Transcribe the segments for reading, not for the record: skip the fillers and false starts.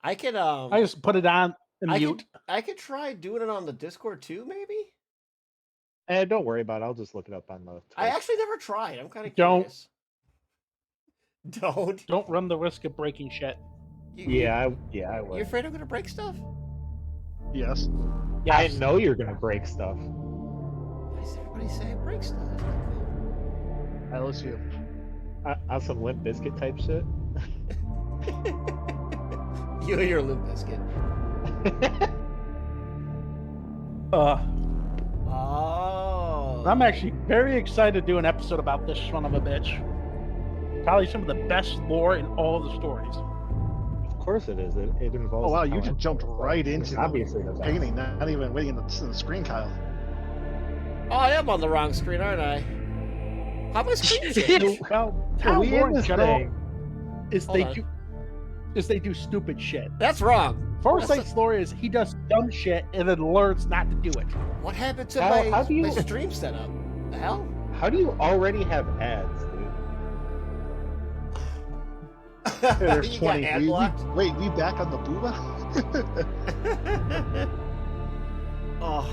I could I just put it on and I mute. could try doing it on the Discord too, maybe? Don't worry about it. I'll just look it up on the I Twitch. actually never tried. I'm kind of Don't curious. Don't. don't run the risk of breaking shit. I You would. afraid I'm gonna break stuff? Yes. I Yes. know you're gonna break stuff. Why does everybody say I break stuff? That's not cool. I lose you. On some Limp Biscuit type shit. You and your Limp Bizkit. Oh. I'm actually very excited to do an episode about this son of a bitch. Probably some of the best lore in all of the stories. Of course it is. It involves. Oh wow, you talent. just jumped right into Obviously the the best. painting, not even waiting in the screen, Kyle. Oh, I am on the wrong screen, aren't I? How much screen is it? Well, Are town we lore in in this general thing? is Hold they on. do stupid shit. That's wrong. Farsight's lore is he does dumb shit and then learns not to do it. What happened to How do you- my stream setup? The hell? How do you already have ads, dude? There's You got 20. ad blocked? Wait, we back on the booba? Oh.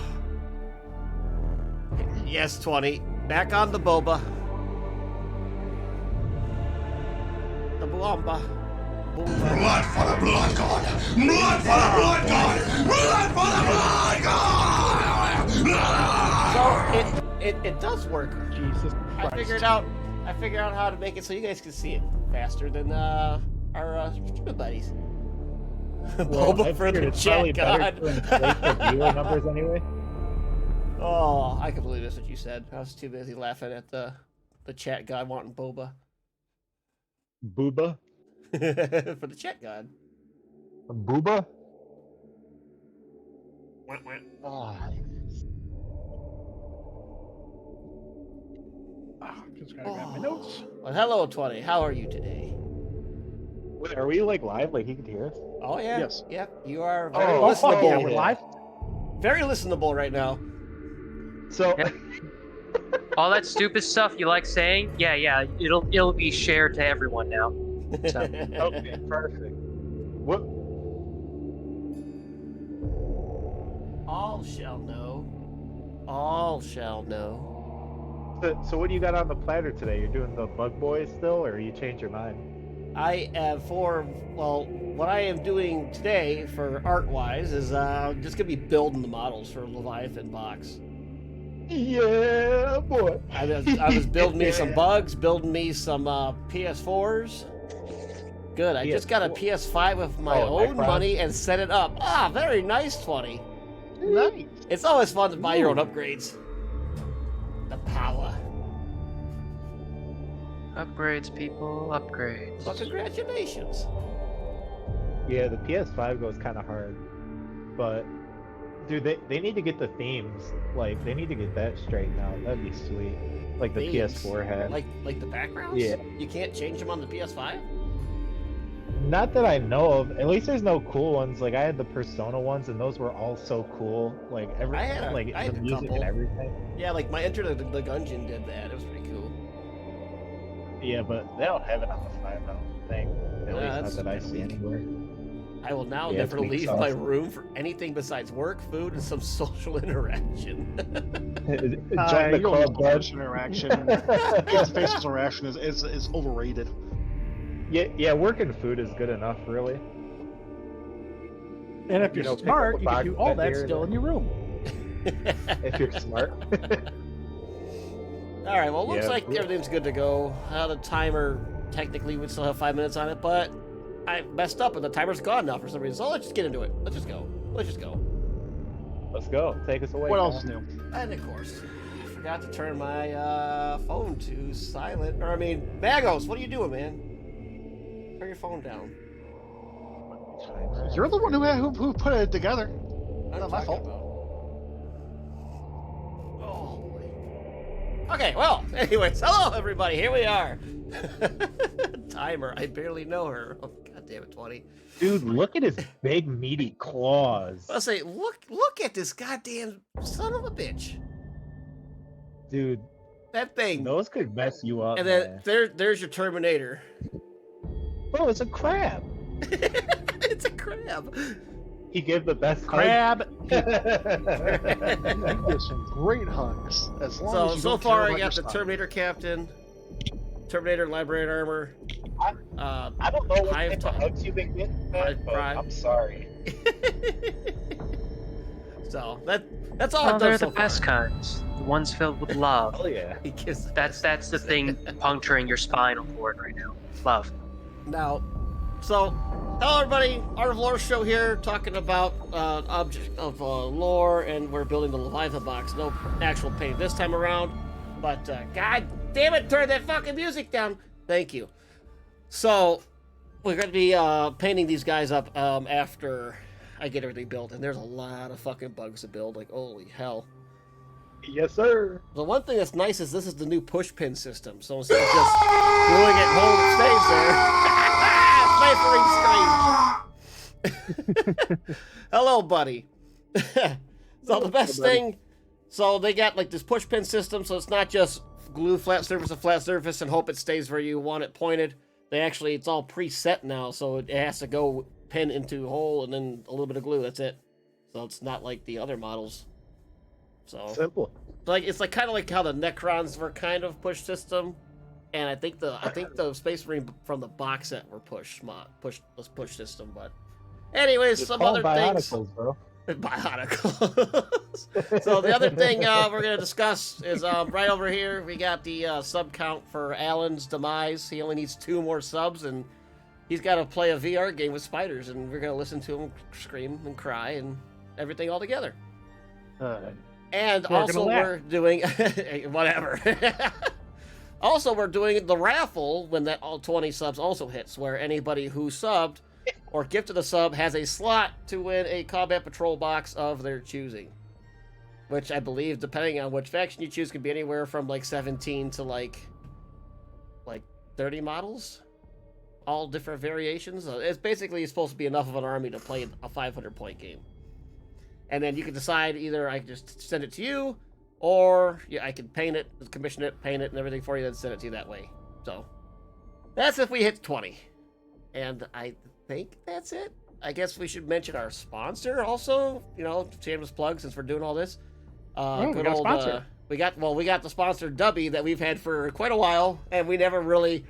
Yes, 20. Back on the boba. The buamba. Blood for the blood god! Blood for the blood god! Blood for the blood god! So it does work. Jesus I Christ. figured out how to make it so you guys can see it faster than our streaming buddies. Boba I for figured the it's probably chat better god. to inflate the viewer numbers anyway. Oh, I completely missed what you said. I was too busy laughing at the chat god wanting boba. Booba? For the chat god. Booba? Wah, wah. Just gotta grab my notes. Well, hello, 20. How are you today? Wait, are we like live? Like he could hear us? Oh, yeah. Yes. Yeah, you are very Oh, Oh, fuck listenable. yeah, we're live. Very listenable right now. So Yeah. All that stupid stuff you like saying, yeah, it'll be shared to everyone now. So. okay, perfect. What? All shall know. All shall know. So what do you got on the platter today? You're doing the Bug Boys still, or you changed your mind? I am what I am doing today for art-wise is just gonna be building the models for Leviathan box. Yeah, boy. I was building me some bugs, building me some PS4s. Good. I just got a PS5 with my own Necron. money and set it up. Ah, very nice, 20. Nice. It's always fun to buy your own upgrades. The power. Upgrades, people, upgrades. Well, congratulations. Yeah, the PS5 goes kind of hard, but dude, they need to get the themes. Like they need to get that straightened out. That'd be sweet. Like the Themes? PS4 had. Like the backgrounds? Yeah. You can't change them on the PS5? Not that I know of. At least there's no cool ones. Like I had the Persona ones, and those were all so cool. Like I had a the music couple. and everything. Yeah, like my Enter the Gungeon did that. It was pretty cool. Yeah, but they don't have it on the 5, I don't think. At Yeah, least that's not that I kinda see weak. anywhere. I will now Yeah, it's never weak leave sauce. my room for anything besides work, food, and some social interaction. Join the You don't club, need bud. social interaction. Face-to-face interaction is overrated. Yeah, working food is good enough, really. And if you're You know, pick smart, up a you can box do all of that beer still and- in your room. If you're smart. All right, well, it looks Yeah, like cool. everything's good to go. The timer, technically, would still have 5 minutes on it, but I messed up and the timer's gone now for some reason. So let's just get into it. Let's just go. Let's go. Take us away. What Kyle. else is new? And of course, I forgot to turn my phone to silent. Magos, what are you doing, man? Turn your phone down. You're the one who put it together. What Not my I'm fault. talking about. Oh. Okay, well, anyways, hello everybody, here we are. Timer, I barely know her. Oh, God damn it, 20. Dude, look at his big meaty claws. Let's say, look at this goddamn son of a bitch. Dude, That thing. those could mess you up. And then man. there's your Terminator. Oh, it's a crab. It's a crab. crab. He gave the best Crab. You give some great hugs. As long as you So don't far, care I about got your the style. Terminator Captain, Terminator Librarian Armor. I don't know what Hive type of Top. hugs you've been getting, man, Hive but Prime. I'm sorry. So that's all Oh, I've they're done so the best far. kinds. The ones filled with love. Oh yeah. He kissed That's the thing puncturing your spinal cord right now. Love. Now, so hello everybody, Art of Lore show here, talking about object of lore, and we're building the Leviathan box. No actual painting this time around, but god damn it, turn that fucking music down. Thank you. So we're going to be painting these guys up after I get everything built, and there's a lot of fucking bugs to build. Like holy hell. Yes, sir. The one thing that's nice is this is the new push pin system. So instead of just gluing it home, it stays there. Snipering screen. Hello, buddy. So the best thing, so they got like this push pin system, so it's not just glue flat surface to flat surface and hope it stays where you want it pointed. They actually, it's all preset now, so it has to go pin into a hole and then a little bit of glue. That's it. So it's not like the other models. So Simple. like it's like kind of like how the Necrons were kind of push system, and I think the Space Marine from the box set were push system. But anyways, It's some called other things. Bionicles, bro. Bionicles. So the other thing we're gonna discuss is right over here we got the sub count for Alan's demise. He only needs 2 more subs, and he's got to play a VR game with spiders, and we're gonna listen to him scream and cry and everything all together. And We're also gonna laugh. we're doing whatever. Also, we're doing the raffle when that all 20 subs also hits, where anybody who subbed or gifted a sub has a slot to win a combat patrol box of their choosing. Which I believe, depending on which faction you choose, can be anywhere from like 17 to like 30 models, all different variations. It's basically supposed to be enough of an army to play a 500-point game. And then you can decide either I can just send it to you, or yeah, I can paint it, commission it, paint it, and everything for you, then send it to you that way. So that's if we hit 20. And I think that's it. I guess we should mention our sponsor also. You know, shameless plug since we're doing all this. We got a sponsor. We got the sponsor Dubby that we've had for quite a while, and we never really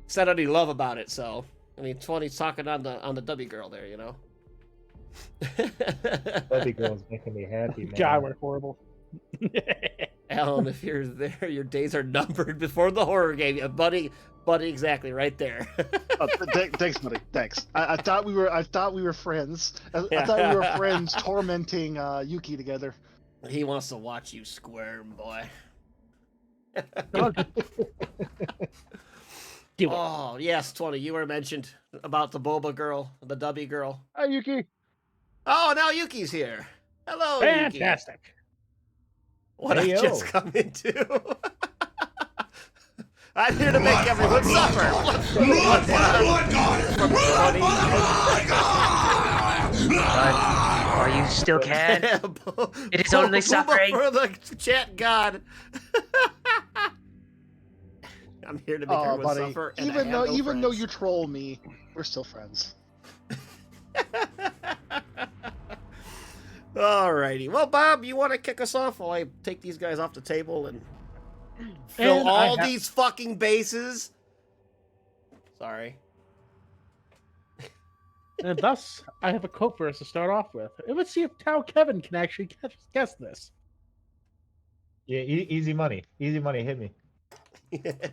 said any love about it. So I mean, 20's talking on the Dubby girl there, you know. Buddy girl's making me happy, man. God, we're horrible. Alan, if you're there, your days are numbered before the horror game. Yeah, buddy, exactly, right there. Thanks, buddy. Thanks. I thought we were friends. I thought we were friends tormenting Yuki together. He wants to watch you squirm, boy. Oh yes, 20. You were mentioned about the Boba girl, the Dubby girl. Hi, Yuki. Oh, now Yuki's here. Hello, Yuki. Fantastic. What Hey, I yo. just come into. I'm here to make everyone suffer. Blood for the blood god! Blood for the blood god! Are you still can? It is only Booba suffering. for the chat god. I'm here to make Oh, everyone buddy. suffer. And Even I have though no you troll me, we're still friends. Alrighty. Well, Bob, you want to kick us off while I take these guys off the table and fill And I all have- these fucking bases? Sorry. And thus, I have a quote for us to start off with. And let's see if Tao Kevin can actually guess this. Yeah, easy money. Easy money. Hit me.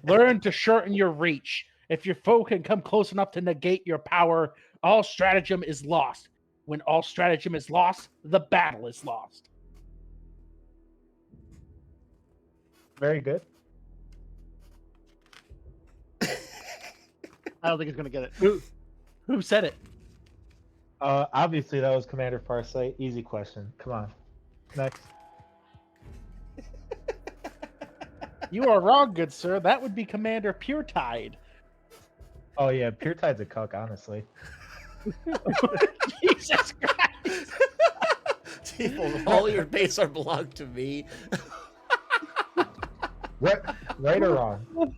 Learn to shorten your reach. If your foe can come close enough to negate your power, all stratagem is lost. When all stratagem is lost, the battle is lost. Very good. I don't think he's gonna get it. Who said it? Obviously that was Commander Farsight. Easy question. Come on. Next. You are wrong, good sir. That would be Commander Puretide. Oh yeah, Pure Tide's a cuck, honestly. Jesus Christ. People, all your base are belong to me. Right or wrong?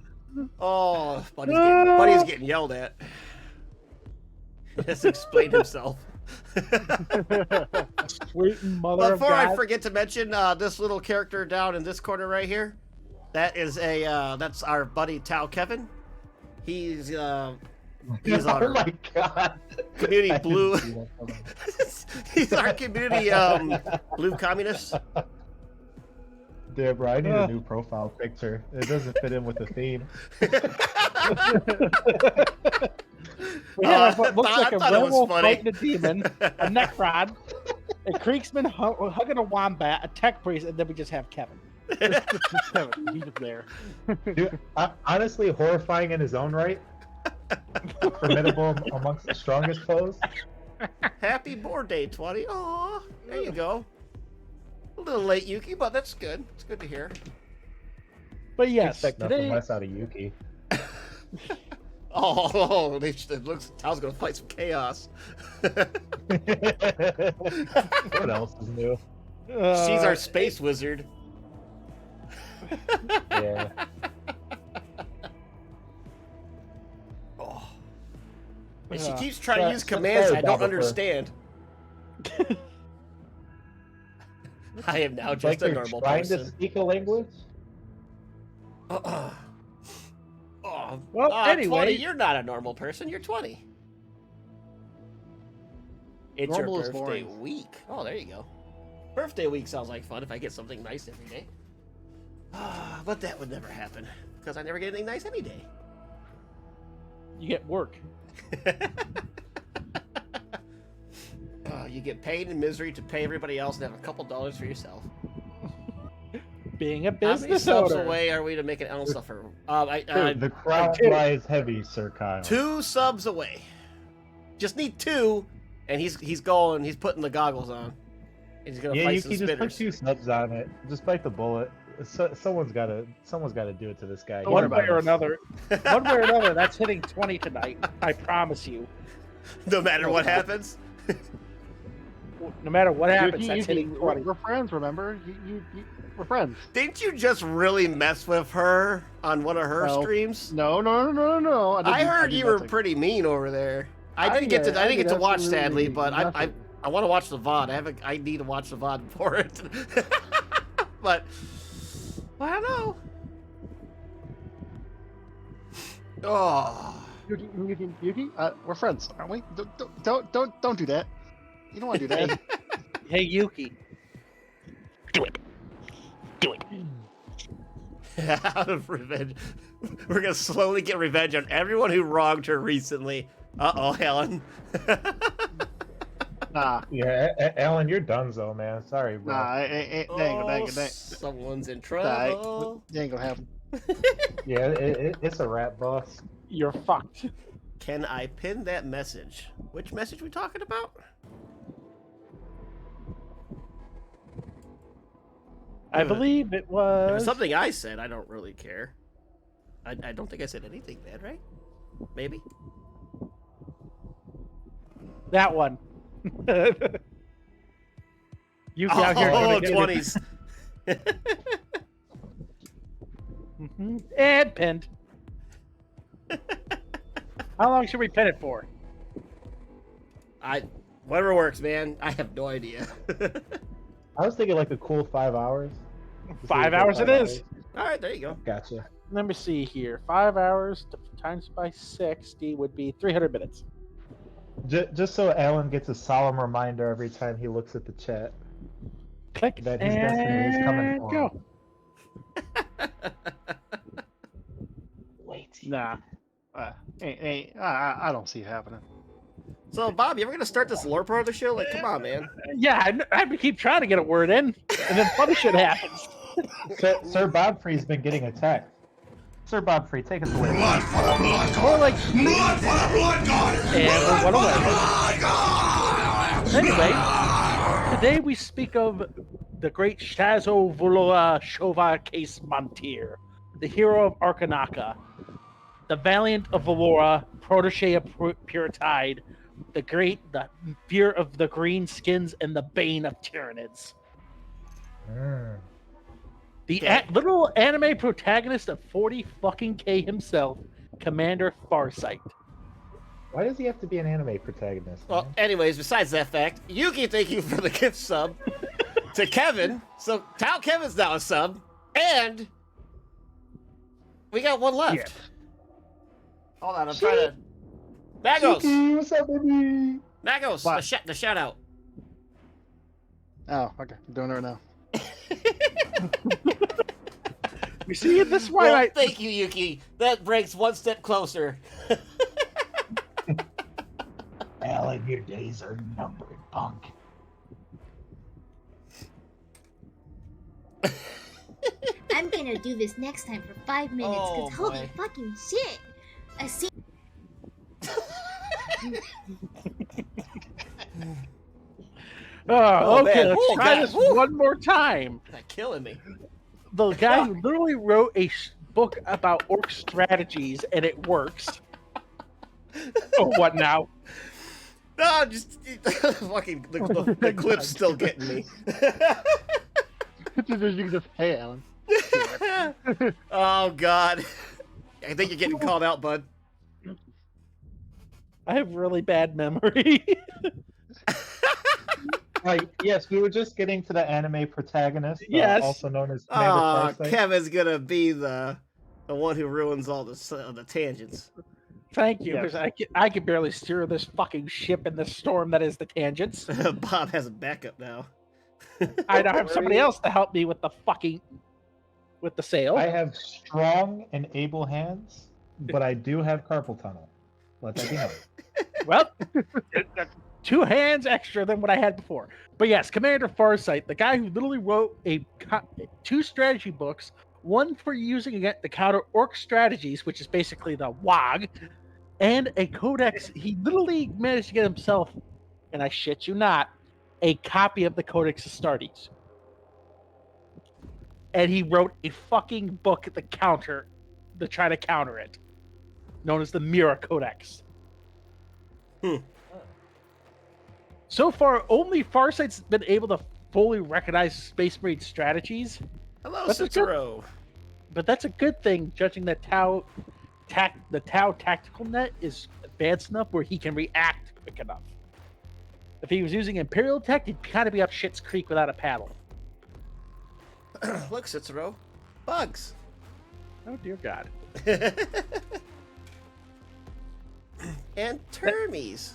Oh, buddy's getting yelled at. Just explain himself. Sweet mother of Before God. I forget to mention, this little character down in this corner right here, that's our buddy Tao Kevin. He's Oh our my god. community I blue. didn't see that coming. He's our community blue communist. Damn, bro, I need a new profile picture. It doesn't fit in with the theme. We have what looks I like a thought it was werewolf funny. fighting a demon, a Necron, a Creeksman hugging a wombat, a tech priest, and then we just have Kevin. Just Kevin. He's just there. Dude, honestly, horrifying in his own right. Formidable amongst the strongest foes. Happy board day, 20. Aw, there you go. A little late, Yuki, but that's good. It's good to hear. But yes, Expect nothing today, less out of Yuki. Oh, it looks Tao's gonna fight some chaos. What else is new? She's our space wizard. Yeah. Oh. And she keeps trying to use sorry, commands I don't Baba, understand. I am now Like just a they're normal trying person. to speak a language? Oh, Well, 20, anyway. you're not a normal person. You're 20. It's Normal is your birthday boring. week. Oh, there you go. Birthday week sounds like fun if I get something nice every day. But that would never happen because I never get anything nice any day. you get work. You get pain and misery to pay everybody else and have a couple dollars for yourself. Being a How many business subs owner. away are we to make an Ellen suffer? The crowd two. lies heavy, Sir Kyle. 2 subs away. Just need 2, and he's going. He's putting the goggles on. And he's gonna Yeah, fight you some can just put spitters. 2 subs on it. Just bite the bullet. Someone's got to do it to this guy. One He's way or honest. another. One way or another, that's hitting 20 tonight. I promise you. No matter what happens. No matter what happens, You- that's you- hitting 20. we're friends, remember? We're friends. Didn't you just really mess with her on one of her No. streams? No. I heard did you were nothing. pretty mean over there. I I didn't get did- to. I I didn't get did to watch absolutely sadly, but I nothing. want to watch the VOD. I need to watch the VOD for it. But I don't know. Oh, Yuki, we're friends, aren't we? Don't do that. You don't want to do that. Hey, Yuki. out of revenge, we're gonna slowly get revenge on everyone who wronged her recently. Uh-oh, Helen. Nah, Yeah, Alan, you're donezo, man. Sorry, bro. nah, it ain't gonna Someone's in Nah, trouble. it ain't gonna happen. Yeah, it's a rap boss. You're fucked. Can I pin that message? Which message we talking about? I believe it If was it's something I said, I don't really care. I don't think I said anything bad, right? Maybe. that one. Yuki out here. Oh, gonna get it. 20s. Mhm. And pinned. How long should we pin it for? Whatever works, man. I have no idea. I was thinking like a cool 5 hours. 5 hours it is. All right, there you go. Gotcha. Let me see here. 5 hours times by 60 would be 300 minutes. Just so Alan gets a solemn reminder every time he looks at the chat. Click That his destiny is coming and for go. Wait. Nah. I don't see it happening. So, Bob, you ever gonna start this lore part of the show? Like, come on, man. Yeah, I keep trying to get a word in, and then funny shit happens. Sir Bodfrey's been getting attacked. Sir Bodfrey, take us away. Blood for the blood god. More like, Blood for the blood god. and we're one away. Blood god. Anyway, today we speak of the great Shazo Vulua Shova Case Montir, the hero of Arkanaka, the valiant of Valora, protege of Puretide, the fear of the green skins, and the bane of Tyranids. The little anime protagonist of 40 fucking K himself, Commander Farsight. Why does he have to be an anime protagonist? Well, man? anyways, besides that fact, Yuki, thank you for the gift sub to Kevin. So Tao Kevin's now a sub, and we got one left. Yeah. Hold on, I'm trying to. Magos, Yuki, what's up, baby? Magos, What? the shout out. Oh, okay. I'm doing it right now. You see, this is why Well, I thank you, Yuki. That brings one step closer. Alan, your days are numbered, punk. I'm gonna do this next time for 5 minutes, Oh, cause holy boy. fucking shit! I see. Oh, okay, man. let's Oh, try God. this Woo. one more time. That's killing me. The guy who literally wrote a book about orc strategies, and it works. Oh, what now? No, just fucking the clip's still getting me. You can just, hey, Alan. Oh God, I think you're getting called out, bud. I have really bad memory. Like, yes, we were just getting to the anime protagonist, Yes. also known as Commander Oh, Farsight. Kevin's gonna be the one who ruins all the tangents. Thank you, Yes. because I can barely steer this fucking ship in the storm that is the tangents. Bob has a backup now. I now have somebody else to help me with the sail. I have strong and able hands, but I do have carpal tunnel. Let that be known. Well, 2 hands extra than what I had before. But yes, Commander Farsight, the guy who literally wrote 2 strategy books, one for using against the counter orc strategies, which is basically the WOG, and a codex. He literally managed to get himself, and I shit you not, a copy of the Codex Astartes. And he wrote a fucking book to try to counter it, known as the Mira Codex. So far, only Farsight's been able to fully recognize Space Marine strategies, Hello, That's a Cicero. but that's a good thing, judging that the Tau tactical net is advanced enough where he can react quick enough. If he was using Imperial tech, he'd kind of be up shit's creek without a paddle. Look, Cicero, bugs. Oh dear God! And termies.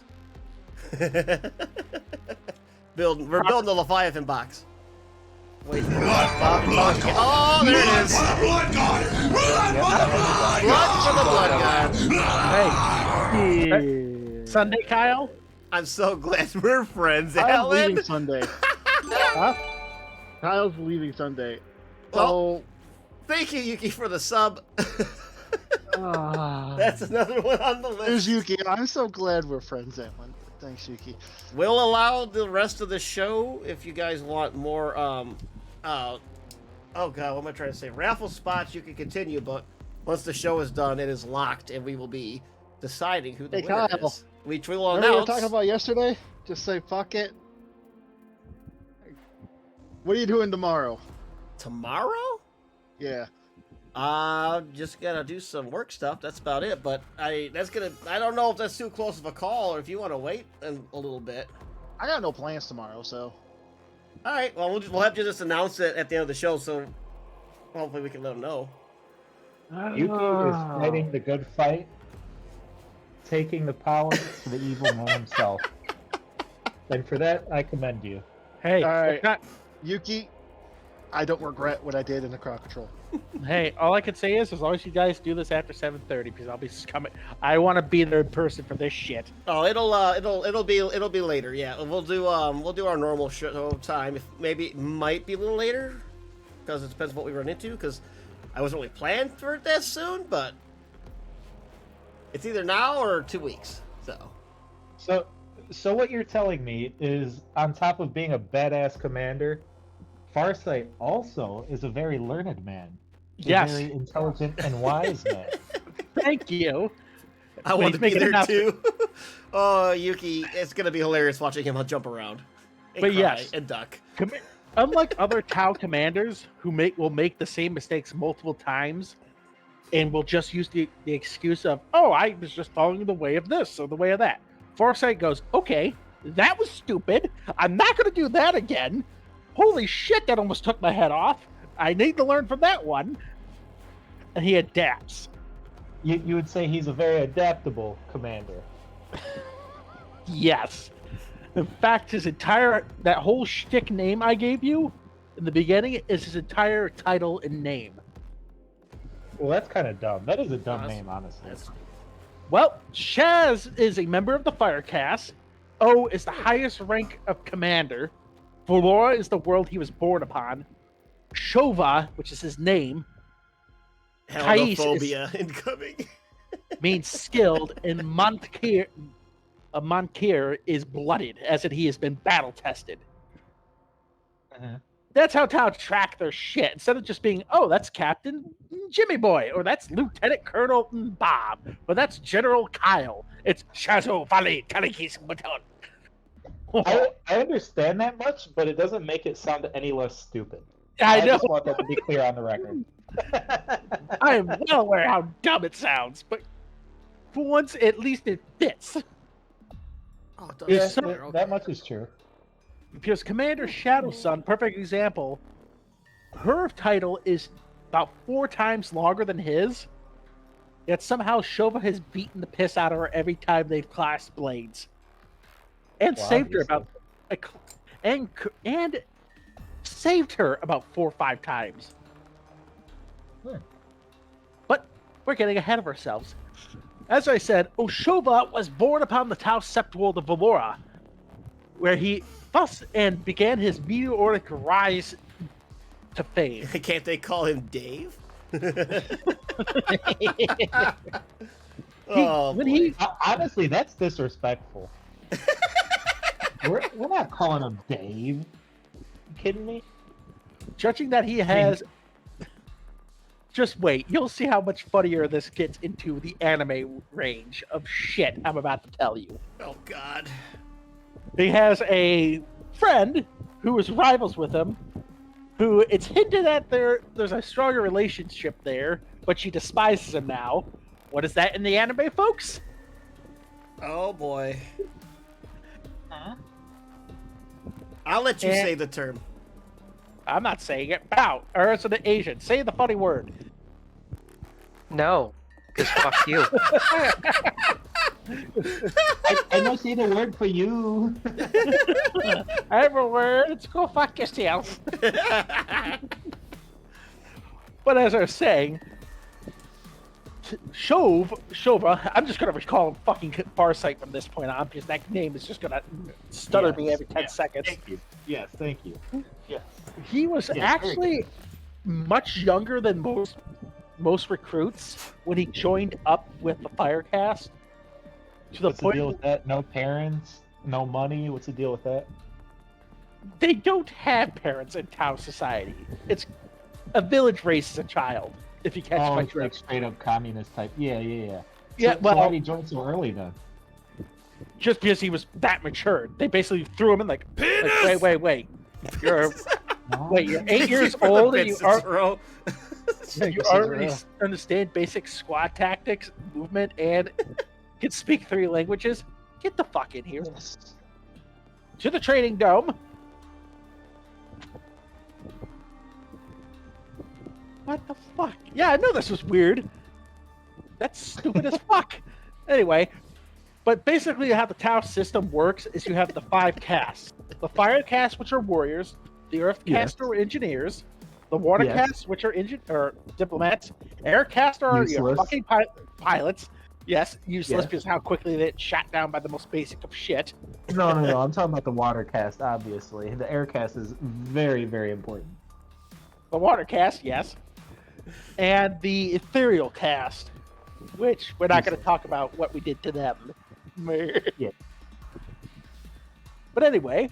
We're building the Leviathan box. Wait for Blood, blood god. Oh, there it is. For the blood god. Blood for the blood god. Blood for the blood god. Hey, Sunday, Kyle. I'm so glad we're friends, Kyle's Alan. leaving Sunday. Huh? Kyle's leaving Sunday. Well, thank you, Yuki, for the sub. That's another one on the There's list. Yuki. I'm so glad we're friends, Alan. Thanks, Yuki. We'll allow the rest of the show if you guys want more. Oh God, what am I trying to say? Raffle spots you can continue, but once the show is done, it is locked, and we will be deciding who the Hey, winner Kyle. is. We will Remember we were announce talking about yesterday? Just say fuck it. What are you doing tomorrow? tomorrow. Yeah. Just gotta do some work stuff. That's about it. But I don't know if that's too close of a call, or if you want to wait a little bit. I got no plans tomorrow, so. All right. Well, we'll have to just announce it at the end of the show, so hopefully we can let them know. Yuki is fighting the good fight, taking the power to the evil man himself. And for that, I commend you. Hey, All right. not- Yuki, I don't regret what I did in the crowd control. hey, all I can say is, as long as you guys do this after 7:30, because I'll be coming. I want to be there in person for this shit. Oh, it'll be later. Yeah, we'll do our normal show time. It might be a little later, because it depends what we run into. Because I wasn't really planned for it that soon, but it's either now or 2 weeks. So what you're telling me is, on top of being a badass commander, Farsight also is a very learned man. Yes. A very intelligent and wise man. Thank you. I Please want to make be it there announcement. too. Oh, Yuki, it's gonna be hilarious watching him jump around. And But cry yes. and duck. Unlike other Tau commanders who will make the same mistakes multiple times, and will just use the excuse of, oh, I was just following the way of this or the way of that. Farsight goes, okay, that was stupid. I'm not going to do that again. Holy shit, that almost took my head off. I need to learn from that one. And he adapts. You would say he's a very adaptable commander. Yes. In fact, that whole shtick name I gave you in the beginning is his entire title and name. Well, that's kind of dumb. That is a dumb That's- name, honestly. Well, Shaz is a member of the Firecast. O is the highest rank of commander. Valora is the world he was born upon. Shova, which is his name, Helidophobia incoming. means skilled, and Monkir is blooded, as in he has been battle tested. That's how Tau track their shit. Instead of just being, oh, that's Captain Jimmy Boy, or that's Lieutenant Colonel Bob, or that's General Kyle. It's Chateau Valley Kalikis Baton. I understand that much, but it doesn't make it sound any less stupid. I know. just want that to be clear on the record. I am well aware how dumb it sounds, but for once, at least it fits. Oh, it Yeah, does. so- that much is true. Because Commander Shadowsun, perfect example, her title is about 4 times longer than his, yet somehow Shova has beaten the piss out of her every time they've clashed blades. And Well, saved her about and saved her about 4 or 5 times. But we're getting ahead of ourselves. As I said, Oshova was born upon the Tau Sept world of Valora, where he thus and began his meteoric rise to fame. Can't they call him Dave? Oh, when boy. he Honestly, that's disrespectful. we're not calling him Dave. You kidding me? judging that he has just wait, you'll see how much funnier this gets into the anime range of shit I'm about to tell you. Oh God. He has a friend who is rivals with him, who it's hinted at there's a stronger relationship there, but she despises him now. What is that in the anime, folks? Oh boy. I'll let you And- say the term. I'm not saying it. Bow. Or it's an Asian. Say the funny word. No, because fuck you. I don't see the word for you. I have a word. It's go fuck yourself. But as I was saying, Shova, I'm just going to call him fucking Farsight from this point on, because that name is just going to stutter me every 10 seconds. Thank you. Yes, thank you. Yes. He was Yes, actually much younger than most recruits when he joined up with the Firecast. To the What's the point deal with that? No parents, no money. What's the deal with that? they don't have parents in Tau society. It's a village raises a child, if you catch my it's like drift. straight up communist type. Yeah. Yeah, So well, why did he join so early then? just because he was that mature, they basically threw him in like wait. You're No? you're 8 years For the old and you bits are throw. you already understand basic squad tactics, movement, and can speak 3 languages. Get the fuck in here. Yes. To the training dome. What the fuck? Yeah, I know this was weird. That's stupid as fuck. Anyway, but basically how the Tau system works is you have the 5 castes. The fire caste, which are warriors. The earth Yes. caste are engineers. The water Yes. caste, which are or diplomats. Air caste are your Useless. fucking pilots. Yes, useless Yes. because how quickly they get shot down by the most basic of shit. No. I'm talking about the water cast. Obviously, the air cast is very, very important. The water cast, yes. And the ethereal cast, which we're not going to talk about what we did to them. Yeah. But anyway,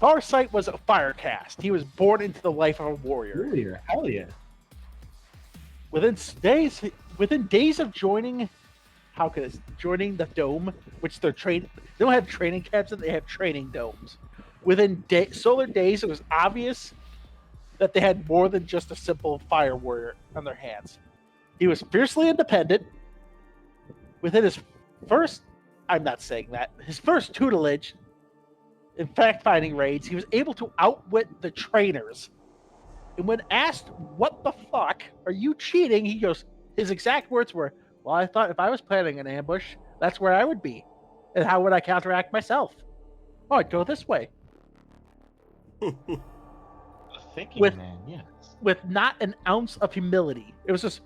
Farsight was a fire cast. He was born into the life of a warrior. Hell yeah. Within days of joining, joining the dome, which they're trained. They don't have training camps, they have training domes. Within solar days, it was obvious that they had more than just a simple fire warrior on their hands. He was fiercely independent. Within his first, I'm not saying that, his first tutelage in fact-finding raids, he was able to outwit the trainers. And when asked, what the fuck, are you cheating? He goes, his exact words were, well, I thought if I was planning an ambush, that's where I would be. And how would I counteract myself? Oh, I'd go this way. A thinking With- man, yes. With not an ounce of humility. It was just,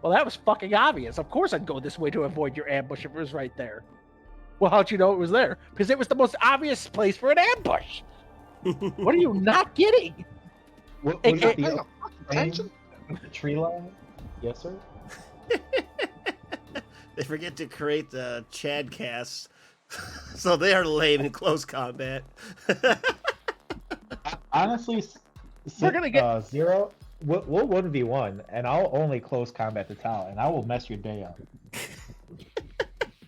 well, that was fucking obvious. Of course I'd go this way to avoid your ambush if it was right there. Well, how'd you know it was there? Because it was the most obvious place for an ambush. What are you not getting? What It- was it- the Attention. tree line? Yes, sir. They forget to create the Chad casts, so they are lame in close combat. Honestly, We're gonna get- Zero. We'll 1v1, and I'll only close combat the Tau, and I will mess your day up.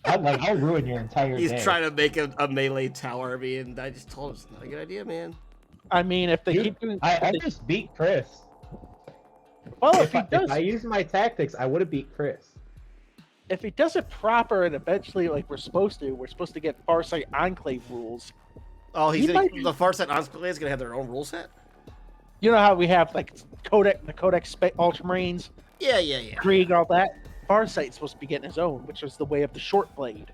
I'll ruin your entire He's day. trying to make a melee tower army, and I just told him it's not a good idea, man. I mean, if they You- keep doing... I just beat Chris. well, If I use my tactics, I would have beat Chris. if he does it proper and eventually, like we're supposed to get Farsight Enclave rules. Oh, He might be- the Farsight Enclave is gonna have their own rule set. You know how we have like the Codex Ultramarines, Yeah. Krieg, all that? Farsight's supposed to be getting his own, which was the way of the short blade.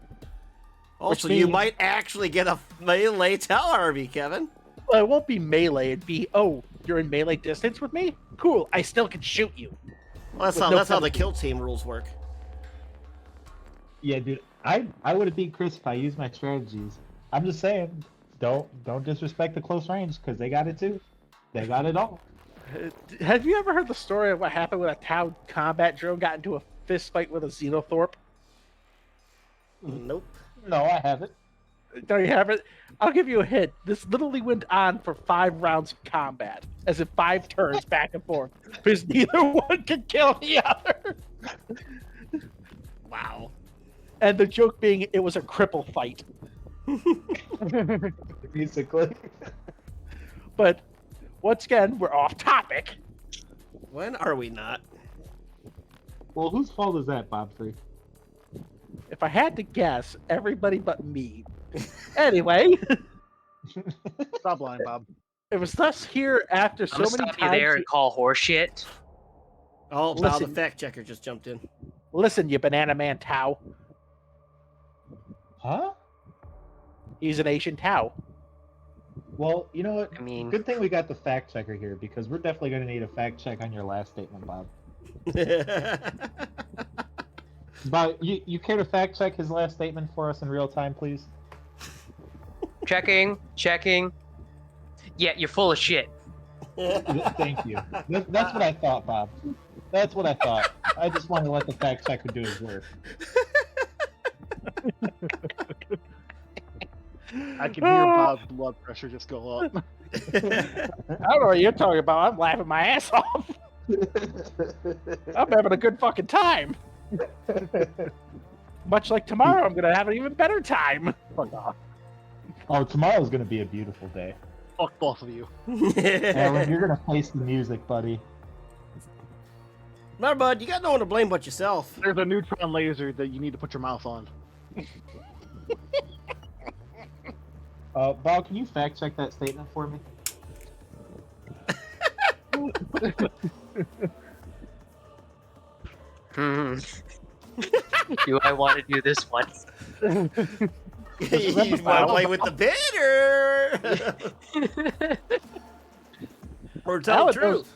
Also, Which you means- might actually get a melee tower army, Kevin. Well, it won't be melee. It'd be, oh, you're in melee distance with me? Cool, I still can shoot you. Well, that's With how no that's how the penalty. kill team rules work. Yeah, dude. I would have beat Chris if I used my strategies. I'm just saying, don't disrespect the close range because they got it too. They got it all. Have you ever heard the story of what happened when a Tau combat drone got into a fist fight with a Xenothorpe? Nope. No, I haven't. Don't you have it? I'll give you a hint. This literally went on for 5 rounds of combat, as in 5 turns back and forth, because neither one could kill the other. Wow. And the joke being, it was a cripple fight. Basically. But once again, we're off topic. When are we not? Well, whose fault is that, Bob Free? If I had to guess, everybody but me. Anyway, Stop lying, Bob. it was thus here after I'm so gonna many stop you there times. and call horseshit. Oh, wow, the Listen. fact checker just jumped in. Listen, you banana man Tau. Huh? He's an Asian Tau. Well, you know what? I mean, Good thing we got the fact checker here because we're definitely going to need a fact check on your last statement, Bob. Bob, you care to fact check his last statement for us in real time, please? checking. Yeah, you're full of shit. Thank you. That's what I thought, Bob. That's what I thought. I just wanted to let the fact checker do his work. I can hear Bob's blood pressure just go up. I don't know what you're talking about. I'm laughing my ass off. I'm having a good fucking time. Much like tomorrow, I'm gonna have an even better time. Fuck off. Oh, tomorrow's going to be a beautiful day. Fuck both of you. Alan, you're going to face the music, buddy. No, bud, you got no one to blame but yourself. There's a neutron laser that you need to put your mouth on. Bob, can you fact check that statement for me? Hmm. Do I want to do this one? You want to play with the bitter? Or tell the That was- truth?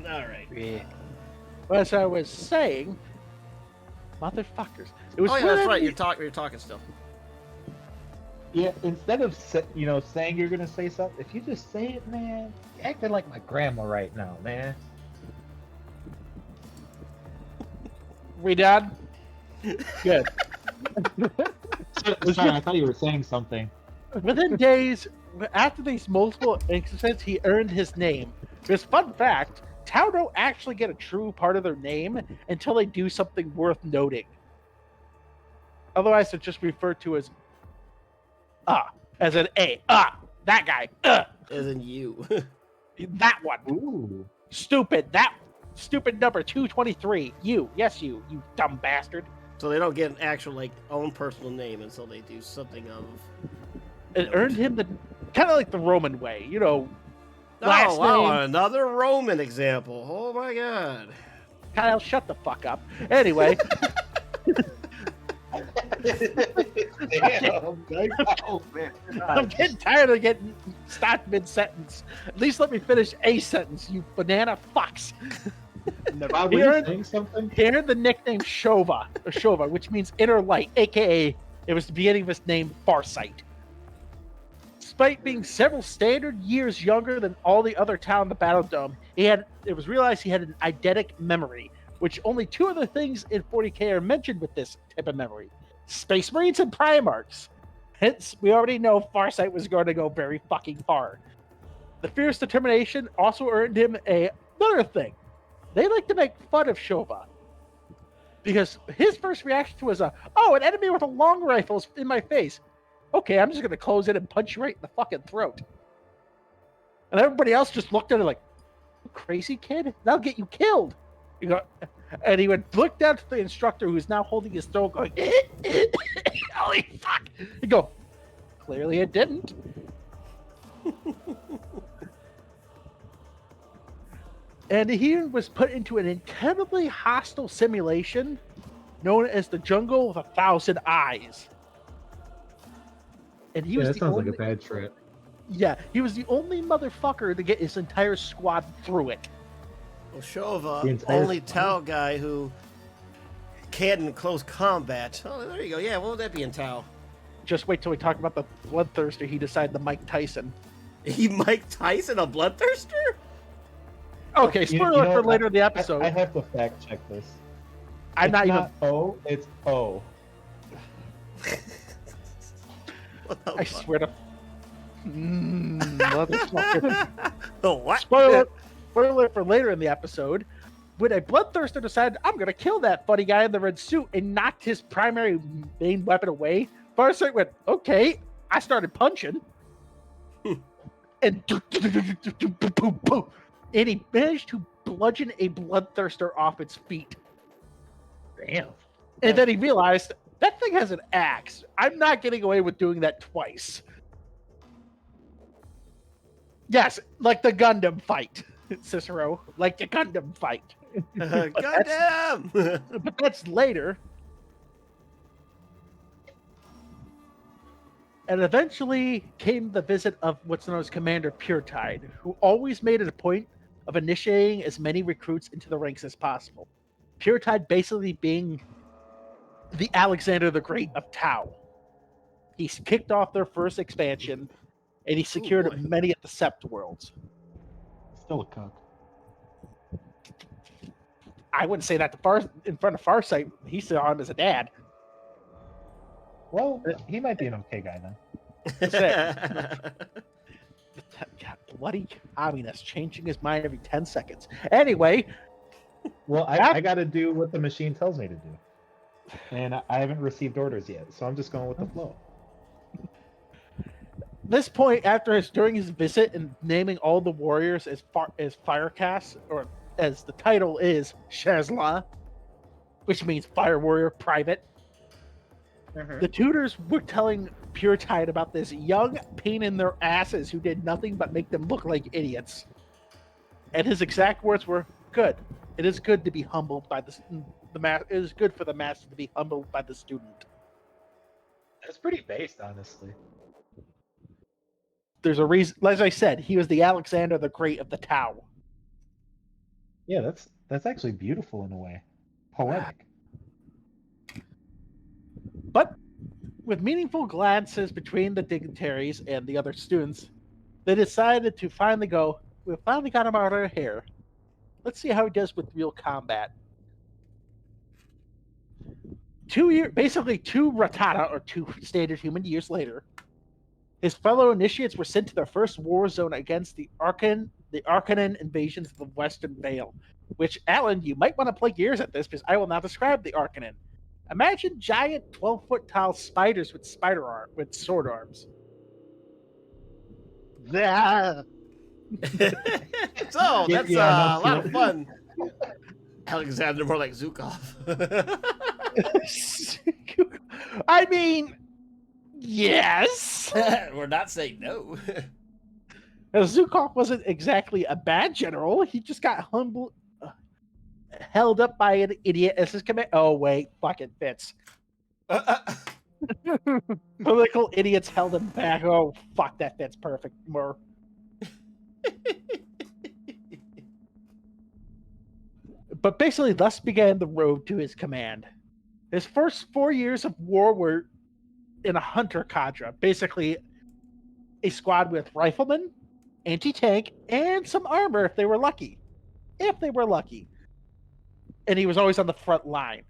All right. Yeah. As I was saying, motherfuckers. It was Oh yeah, when that's I- right. You're talking still. Yeah, instead of saying you're gonna say something, if you just say it, man, you're acting like my grandma right now, man. We done? Good. Sorry, I thought you were saying something. Within days, after these multiple instances, he earned his name. Because, fun fact, Tau don't actually get a true part of their name until they do something worth noting. Otherwise, they're just referred to as as an A. That guy. As in you. That one. Ooh. Stupid. That stupid number 223. You. Yes, you dumb bastard. So they don't get an actual like own personal name until they do something of. It earned him the kind of like the Roman way, you know. Oh Last wow! name. Another Roman example. Oh my god. Kyle, shut the fuck up. Anyway. Damn, oh man. I'm getting tired of getting stopped mid-sentence. At least let me finish a sentence, you banana fucks. Bob, were you saying something? He earned the nickname Shova, which means inner light, aka it was the beginning of his name Farsight. Despite being several standard years younger than all the other town in the Battle Dome, it was realized he had an eidetic memory, which only two other things in 40k are mentioned with this type of memory. Space Marines and Primarchs. Hence, we already know Farsight was going to go very fucking far. The fierce determination also earned him another thing. They like to make fun of Shova. Because his first reaction was an enemy with a long rifle is in my face. Okay, I'm just going to close it and punch you right in the fucking throat. And everybody else just looked at it like, you crazy kid? That'll get you killed. You go, and he would look down to the instructor who's now holding his throat going, holy fuck. He'd go, clearly it didn't. And he was put into an incredibly hostile simulation known as the Jungle of 1,000 Eyes. And he was that the sounds only, like a bad trip. Yeah, he was the only motherfucker to get his entire squad through it. Well, Shova, The entire only squad? Tau guy who can in close combat. Oh, there you go. Yeah, what would that be in Tau? Just wait till we talk about the Bloodthirster. He decided the Mike Tyson. He Mike Tyson a Bloodthirster? Okay, You spoiler know, for later in the episode. I have to fact check this. I'm It's not even. O, it's O. What the I fuck? swear to. Motherfucker. Oh, what? Spoiler for later in the episode. When a Bloodthirster decided, I'm going to kill that funny guy in the red suit and knocked his primary main weapon away, Farsight went, okay. I started punching. And and he managed to bludgeon a Bloodthirster off its feet. Damn. And then he realized, that thing has an axe. I'm not getting away with doing that twice. Yes, like the Gundam fight, Cicero. Like the Gundam fight. Goddamn! But that's later. And eventually came the visit of what's known as Commander Puretide, who always made it a point of initiating as many recruits into the ranks as possible. Puretide basically being the Alexander the Great of Tau. He kicked off their first expansion, and he secured boy. many of the Sept worlds. Still a cook. I wouldn't say that in front of Farsight. He saw him as a dad. Well, he might be an okay guy then. That's it. God, bloody communist, changing his mind every 10 seconds. Anyway, Well, I got to do what the machine tells me to do. And I haven't received orders yet, so I'm just going with the flow. this point, during his visit and naming all the warriors as Firecasts, or as the title is, Shazla, which means Fire Warrior Private, the tutors were telling Puretide about this young pain in their asses who did nothing but make them look like idiots. And his exact words were, good. It is good to be humbled by the it is good for the master to be humbled by the student. That's pretty based, honestly. There's a reason, as I said, he was the Alexander the Great of the Tau. Yeah, that's actually beautiful in a way. Poetic. But with meaningful glances between the dignitaries and the other students, they decided to finally go, we finally got him out of here. Let's see how he does with real combat. Basically 2 Ratata, or 2 standard human years later, his fellow initiates were sent to their first war zone against the Arcanan invasions of the Western Vale, which, Alan, you might want to play gears at this, because I will now describe the Arcanan. Imagine giant 12-foot tall spiders with sword arms. Yeah. So Yeah, that's yeah, a no, lot of fun. Alexander, more like Zukov. I mean, yes. We're not saying no. Zukov wasn't exactly a bad general. He just got held up by an idiot as his command. Oh wait, fuck it fits. Political idiots held him back. Oh fuck, that fits perfect. More. But basically, thus began the road to his command. His first 4 years of war were in a hunter cadre, basically a squad with riflemen, anti-tank, and some armor if they were lucky. If they were lucky. And he was always on the front line.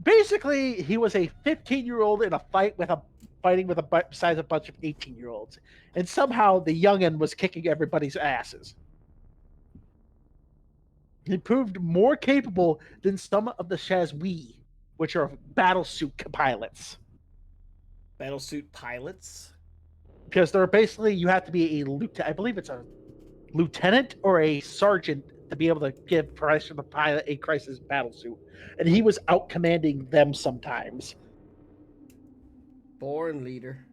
Basically, he was a 15-year-old in a fight fighting with besides a bunch of 18-year-olds. And somehow the youngin was kicking everybody's asses. He proved more capable than some of the Shazwi, which are battlesuit pilots. Battlesuit pilots? Because they're basically, you have to be a lieutenant, I believe it's a lieutenant or a sergeant to be able to give price for the pilot a crisis battlesuit. And he was out commanding them sometimes. Born leader.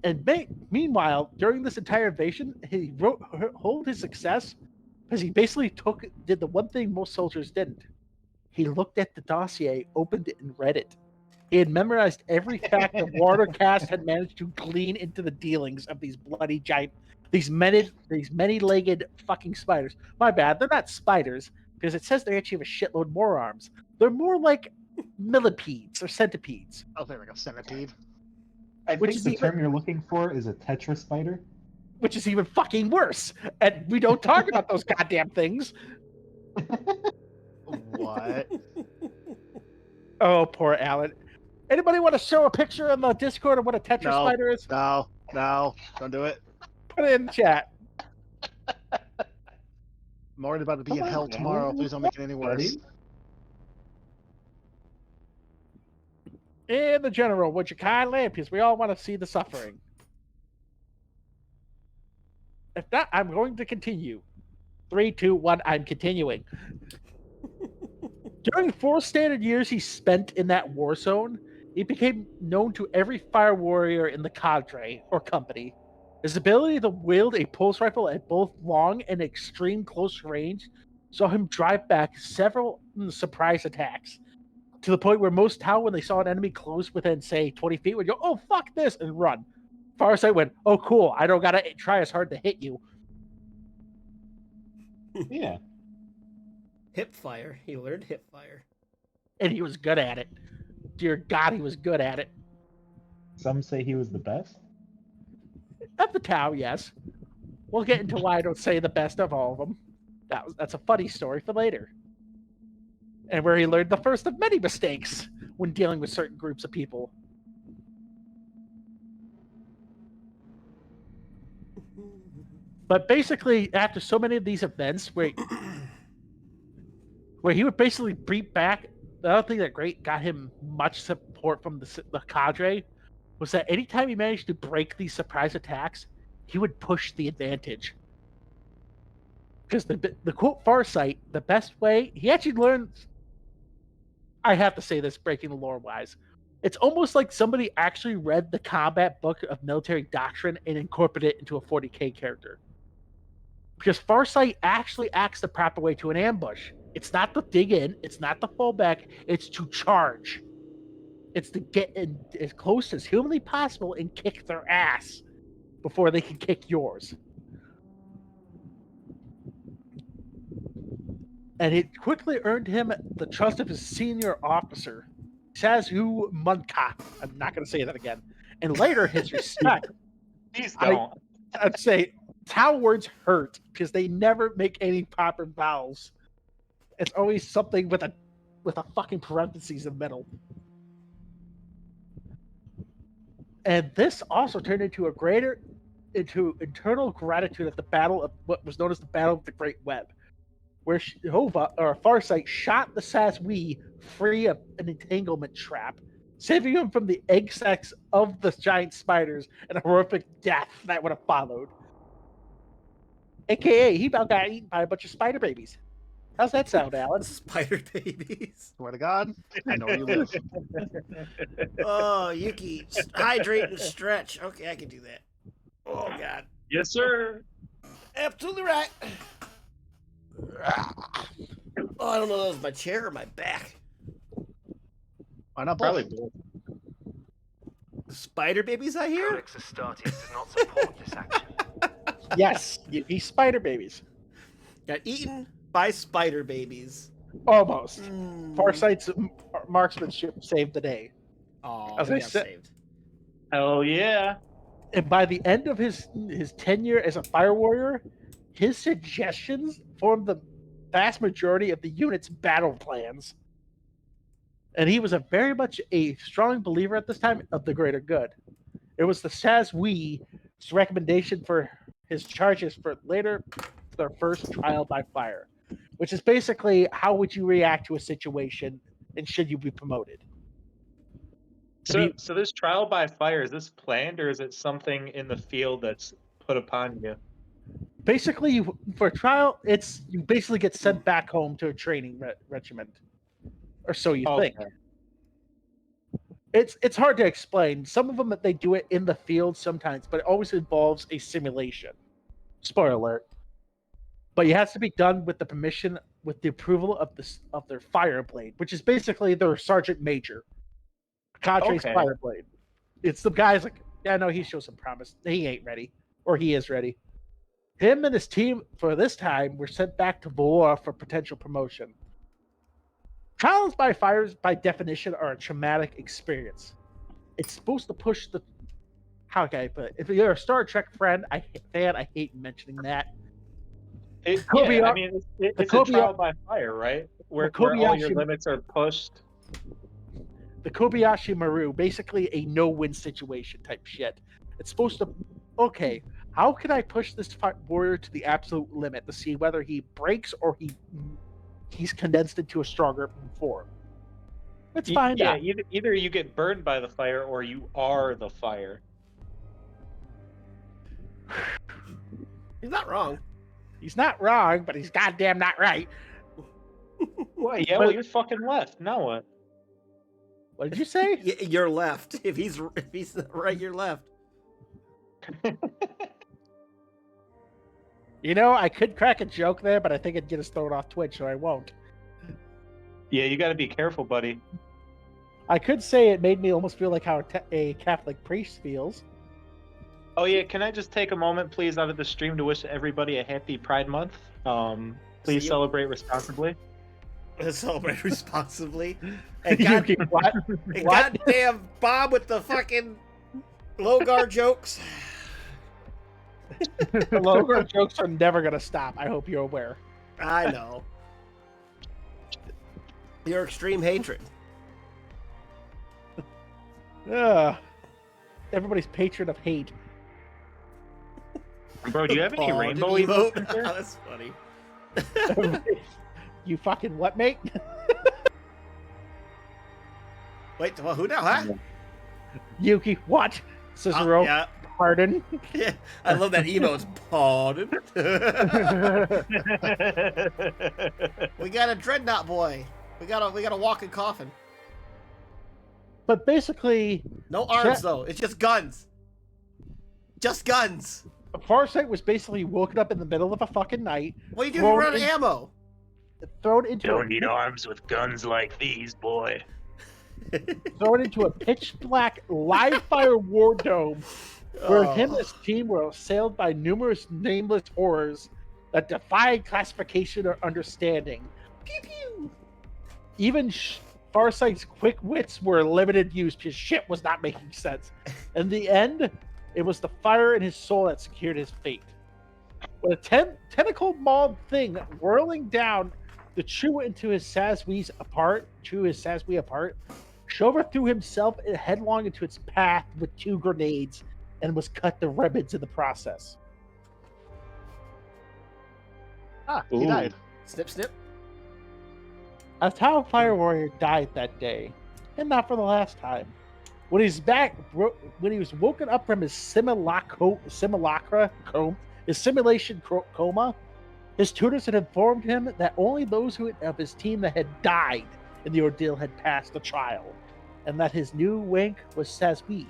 And meanwhile, during this entire invasion, he hold his success because he basically did the one thing most soldiers didn't. He looked at the dossier, opened it, and read it. He had memorized every fact the Watercast had managed to glean into the dealings of these bloody giant, these many-legged fucking spiders. My bad, they're not spiders because it says they actually have a shitload more arms. They're more like millipedes or centipedes. Oh, there we go. Centipede. I Which think is the even- term you're looking for is a tetra spider. Which is even fucking worse. And we don't talk about those goddamn things. What? Oh, poor Alan. Anybody want to show a picture in the Discord of what a Tetra No. spider is? No, don't do it. Put it in the chat. I'm already about to be in Come on, hell man. tomorrow. Please don't make it any worse. Buddy. In the general, would you kindly? Because we all want to see the suffering. If not, I'm going to continue. 3, 2, 1, I'm continuing. During 4 standard years he spent in that war zone, he became known to every fire warrior in the cadre or company. His ability to wield a pulse rifle at both long and extreme close range saw him drive back several surprise attacks, to the point where most Tau, when they saw an enemy close within, say, 20 feet, would go, "Oh, fuck this," and run. Farsight went, "Oh, cool, I don't gotta try as hard to hit you." Yeah. Hip fire. He learned hip fire. And he was good at it. Dear God, he was good at it. Some say he was the best. Of the Tau, yes. We'll get into why I don't say the best of all of them. That's a funny story for later. And where he learned the first of many mistakes when dealing with certain groups of people. But basically, after so many of these events where he would basically beat back, the other thing that got him much support from the cadre was that anytime he managed to break these surprise attacks, he would push the advantage. Because the quote Farsight, the best way, he actually learned, I have to say this, breaking the lore wise, it's almost like somebody actually read the combat book of military doctrine and incorporated it into a 40k character. Because Farsight actually acts the proper way to an ambush. It's not to dig in, it's not to fall back, it's to charge. It's to get in as close as humanly possible and kick their ass before they can kick yours. And it quickly earned him the trust of his senior officer, Sazu Munka. I'm not going to say that again. And later, his respect. Please don't. I'd say Tau words hurt because they never make any proper vowels. It's always something with a fucking parentheses in the middle. And this also turned into internal gratitude at the battle of what was known as the Battle of the Great Web, where Farsight shot the Saswi free of an entanglement trap, saving him from the egg sacs of the giant spiders and a horrific death that would have followed. AKA, he about got eaten by a bunch of spider babies. How's that sound, Alan? Spider babies. Swear to God, I know where you live. Oh, Yuki, hydrate and stretch. Okay, I can do that. Oh God, Yes, sir. absolutely right. Oh, I don't know. That was my chair or my back. Why not both? Probably both. Spider babies, I hear. Codex Astartes does not support this action. Yes, these spider babies. Got eaten by spider babies. Almost. Mm. Farsight's marksmanship saved the day. Oh, As he I got said- saved. Hell yeah. And by the end of his tenure as a fire warrior, his suggestions formed the vast majority of the unit's battle plans. And he was very much a strong believer at this time of the greater good. It was the Sazwi's recommendation for his charges for later their first trial by fire, which is basically how would you react to a situation and should you be promoted? So this trial by fire, is this planned or is it something in the field that's put upon you? Basically, for a trial, you basically get sent back home to a training regiment, or so you think. It's hard to explain. Some of them they do it in the field sometimes, but it always involves a simulation. Spoiler alert. But it has to be done with the permission, with the approval of their fire blade, which is basically their sergeant major. Cadre's Okay. fire blade. It's the guy's like, yeah, no, he shows some promise. He ain't ready, or he is ready. Him and his team for this time were sent back to Valora for potential promotion. Trials by fires, by definition, are a traumatic experience. It's supposed to push the. How can I put it? If you're a Star Trek fan, I hate mentioning that. I mean, it's a trial by fire, right? Where all your Kobayashi- limits are pushed. The Kobayashi Maru, basically a no-win situation type shit. It's supposed to, okay, how can I push this warrior to the absolute limit to see whether he breaks or he's condensed into a stronger form? Let's find out. Either you get burned by the fire or you are the fire. He's not wrong. He's not wrong, but he's goddamn not right. Well, yeah, well, you're fucking left. Now what? What did you say? You're left. If he's right, you're left. You know, I could crack a joke there, but I think it'd get us thrown off Twitch, so I won't. Yeah, you got to be careful, buddy. I could say it made me almost feel like how a Catholic priest feels. Oh yeah, can I just take a moment, please, out of the stream to wish everybody a happy Pride Month? Please celebrate responsibly. Celebrate responsibly. And What? and goddamn Bob with the fucking Logar jokes. The Logar jokes are never gonna stop. I hope you're aware. I know. Your extreme hatred. Everybody's patron of hate. Bro, do you have any Oh, rainbow did he vote? emotes there? That's funny. You fucking what, mate? Wait, well, who now, huh? Yuki, what? Cicero, Yeah. pardon. Yeah, I love that emote. Pardon. We got a dreadnought boy. We got a walking coffin. But basically, No arms though. It's just guns. Just guns. Farsight was basically woken up in the middle of a fucking night, What are you doing? You run out of ammo. thrown into arms with guns like these, boy. a pitch black live fire war dome where Oh. him and his team were assailed by numerous nameless horrors that defied classification or understanding. Pew pew. Even Farsight's quick wits were limited use because shit was not making sense. In the end, it was the fire in his soul that secured his fate. With a tentacle mauled thing whirling down the chew into his Sazwi apart, Shover threw himself headlong into its path with 2 grenades and was cut to ribbons in the process. He died. Snip snip. A Tau Fire Warrior died that day. and not for the last time. When he was woken up from his simulacra coma, his tutors had informed him that only those of his team that had died in the ordeal had passed the trial, and that his new rank was Sazwi.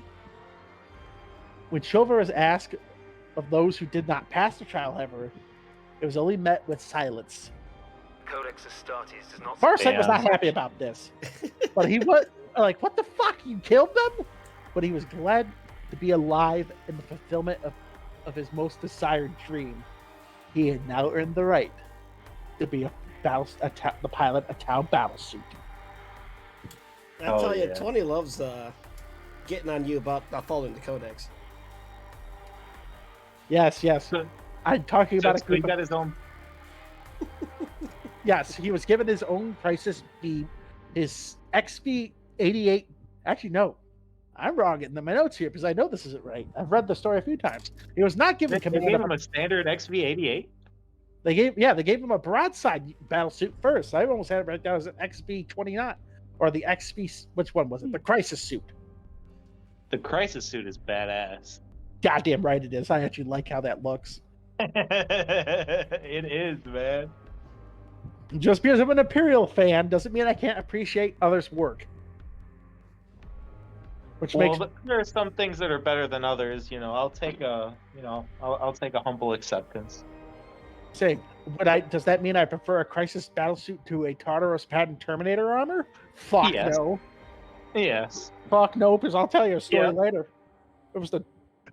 When Shova was asked of those who did not pass the trial, however, it was only met with silence. Codex Astartes does not. Farsight was not happy about this, but he was like, "What the fuck? You killed them?" But he was glad to be alive in the fulfillment of his most desired dream. He had now earned the right to be the pilot of a town battlesuit. I'll tell you, Tony loves getting on you about not following the Codex. Yes. I'm talking about He got his own. Yes, he was given his own crisis beam, his XP-88. Actually, no, I'm wrong in my notes here because I know this isn't right. I've read the story a few times. He was not given command. They gave him a standard XV-88. They gave him a broadside battle suit first. I almost had it right down as an XP-29 or the XP. Which one was it? The crisis suit. The crisis suit is badass. Goddamn right it is. I actually like how that looks. It is, man. Just because I'm an Imperial fan doesn't mean I can't appreciate others' work. There are some things that are better than others. I'll take a humble acceptance. Say, does that mean I prefer a crisis battlesuit to a Tartarus pattern Terminator armor? Fuck no. Yes. Fuck no, because I'll tell you a story later. It was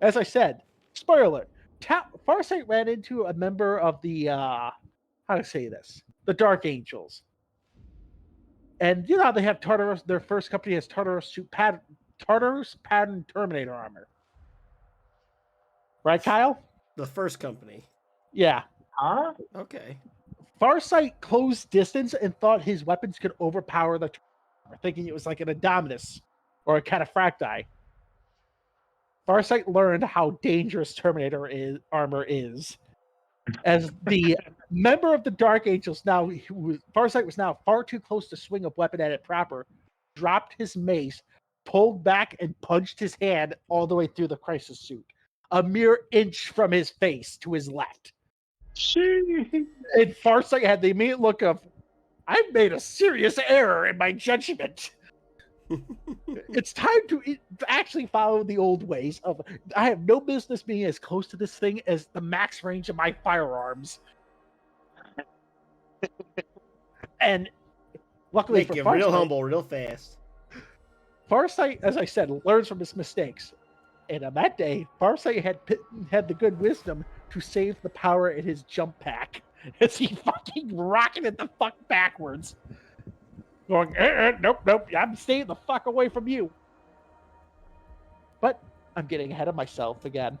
as I said, spoiler. Farsight ran into a member of the how to say this, the Dark Angels, and you know how they have Tartarus. Their first company has Tartarus pattern Terminator armor, right, Kyle? The first company. Yeah. Huh? Okay. Farsight closed distance and thought his weapons could overpower the armor, thinking it was like an Indominus or a Cataphracti. Farsight learned how dangerous Terminator armor is. As the member of the Dark Angels, Farsight was now far too close to swing a weapon at it proper, dropped his mace, pulled back, and punched his hand all the way through the crisis suit, a mere inch from his face to his left. And Farsight had the immediate look of, I've made a serious error in my judgment. It's time to actually follow the old ways of, I have no business being as close to this thing as the max range of my firearms. And luckily Make for you Farsight, real humble, real fast. Farsight, as I said, learns from his mistakes. And on that day, Farsight had the good wisdom to save the power in his jump pack as he fucking rocketed the fuck backwards. Going, nope, I'm staying the fuck away from you. But I'm getting ahead of myself again.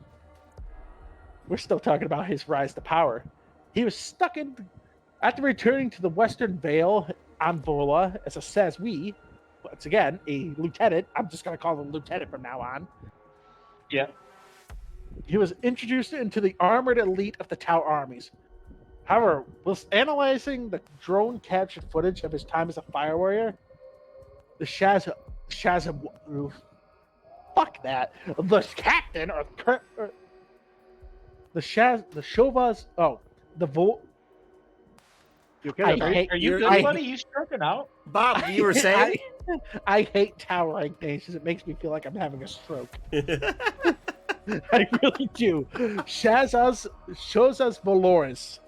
We're still talking about his rise to power. He was stuck after returning to the Western Vale on Vola as a Sazwi, once again, a lieutenant. I'm just going to call him lieutenant from now on. Yeah. He was introduced into the armored elite of the Tau armies. However, whilst analyzing the drone captured footage of his time as a fire warrior, the fuck that. The captain Shovas. Oh, the Volt. Are you good, buddy? You striking out? Bob, you were saying? I hate Tau rank names. It makes me feel like I'm having a stroke. I really do. Shazas Valoris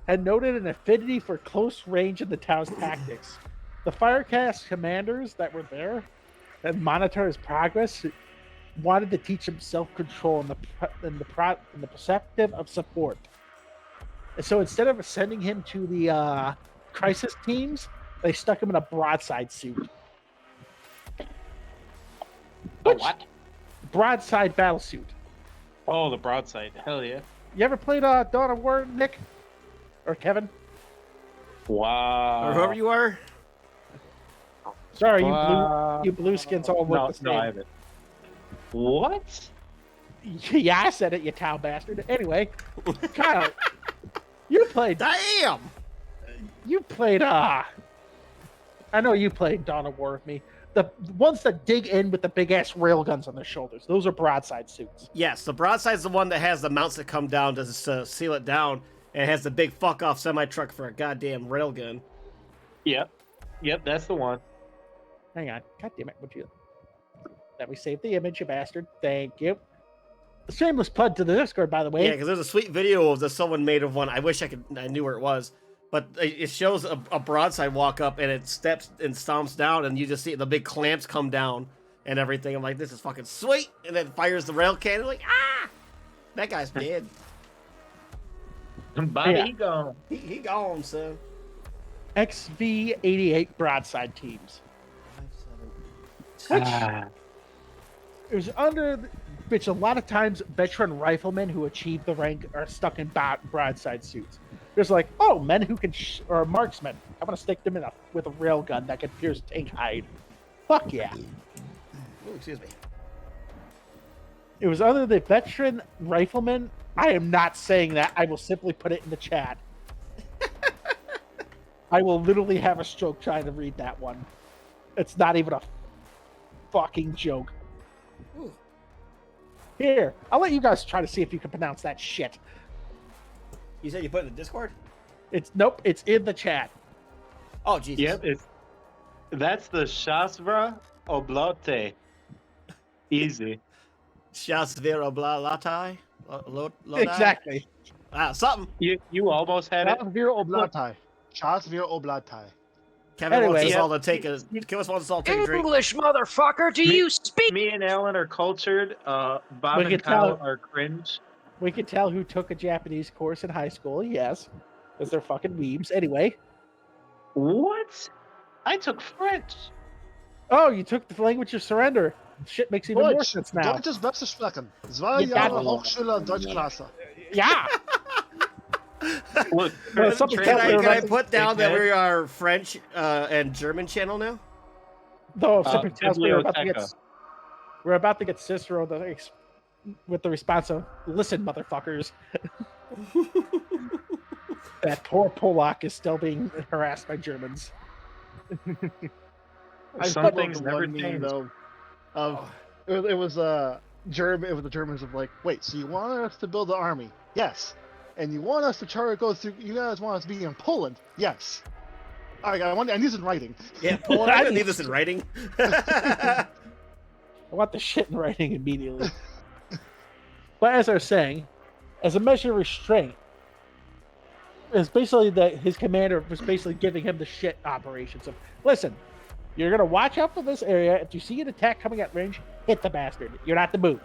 had noted an affinity for close range in the Tau's tactics. The Firecast commanders that were there and monitor his progress wanted to teach him self-control and the perspective of support. And so instead of sending him to the crisis teams, they stuck him in a broadside suit. What? Broadside battle suit. Oh, the broadside. Hell yeah. You ever played Dawn of War, Nick? Or Kevin? Wow. Or whoever you are? Sorry, you blue skins all look the same. No, I haven't. What? Yeah, I said it, you Tau bastard. Anyway, Kyle, you played... Damn! You played I know you played Dawn of War with me. The ones that dig in with the big ass rail guns on their shoulders, those are broadside suits. Yes, the broadside's the one that has the mounts that come down to seal it down, and it has the big fuck off semi truck for a goddamn railgun. Yep, that's the one. Hang on, god damn it! Would you let me save the image, you bastard? Thank you. Shameless plug to the Discord, by the way. Yeah, because there's a sweet video that someone made of one. I wish I knew where it was, but it shows a broadside walk up, and it steps and stomps down, and you just see the big clamps come down and everything. I'm like, this is fucking sweet, and then fires the rail cannon. Like, ah, that guy's dead. Bobby, Yeah. he gone. He gone, son. XV88 broadside teams. Which it was under which a lot of times veteran riflemen who achieve the rank are stuck in broadside suits. There's like, oh, men who can or marksmen. I want to stick them with a rail gun that can pierce tank hide. Fuck yeah! Ooh, excuse me. It was under the veteran riflemen. I am not saying that. I will simply put it in the chat. I will literally have a stroke trying to read that one. It's not even a fucking joke. Ooh. Here, I'll let you guys try to see if you can pronounce that shit. You said you put it in the Discord? Nope, it's in the chat. Oh, Jesus. Yep, that's the Shasvra Oblote. Easy. Shasvira blah latai? Exactly. Ah, something. You almost had it. Oblatai. Chasvir Oblatai. Kevin Anyway, wants us all to take a drink. English, motherfucker, do you speak? Me and Alan are cultured. Bob We and can Kyle tell. are cringe. We can tell who took a Japanese course in high school, yes. Because they're fucking weebs. Anyway. What? I took French. Oh, you took the language of surrender. Shit makes even more sense now. Deutsches Bestes sprechen. 2 You got Jahre it. Hochschule Deutschklasse. Yeah! Look, Well, something Can I Right. put down that Exactly. we are French and German channel now? Though, simply tells me Biblioteca. we're about to get Cicero with the response of, listen, motherfuckers. That poor Polak is still being harassed by Germans. Some love things the never one meme, change. though. It was German. It was the Germans of like, wait, so you want us to build the army? Yes. And you want us to try to go through? You guys want us to be in Poland? Yes. All right, I need this in writing. Yeah, Poland. I didn't need this in writing. I want the shit in writing immediately. But as I was saying, as a measure of restraint, it's basically that his commander was basically giving him the shit operations of, listen, you're going to watch out for this area. If you see an attack coming at range, hit the bastard. You're not to move.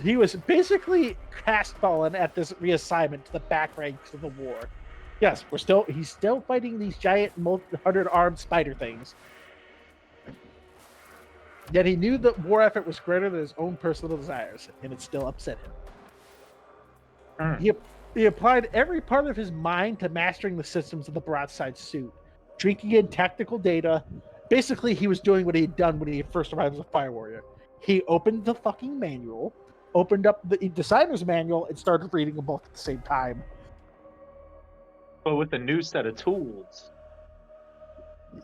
He was basically crestfallen at this reassignment to the back ranks of the war. Yes, he's still fighting these giant multi-hundred armed spider things. Yet he knew the war effort was greater than his own personal desires, and it still upset him. He applied every part of his mind to mastering the systems of the broadside suit, drinking in tactical data. Basically, he was doing what he had done when he first arrived as a fire warrior. He opened the fucking manual, opened up the designer's manual, and started reading them both at the same time. But with a new set of tools.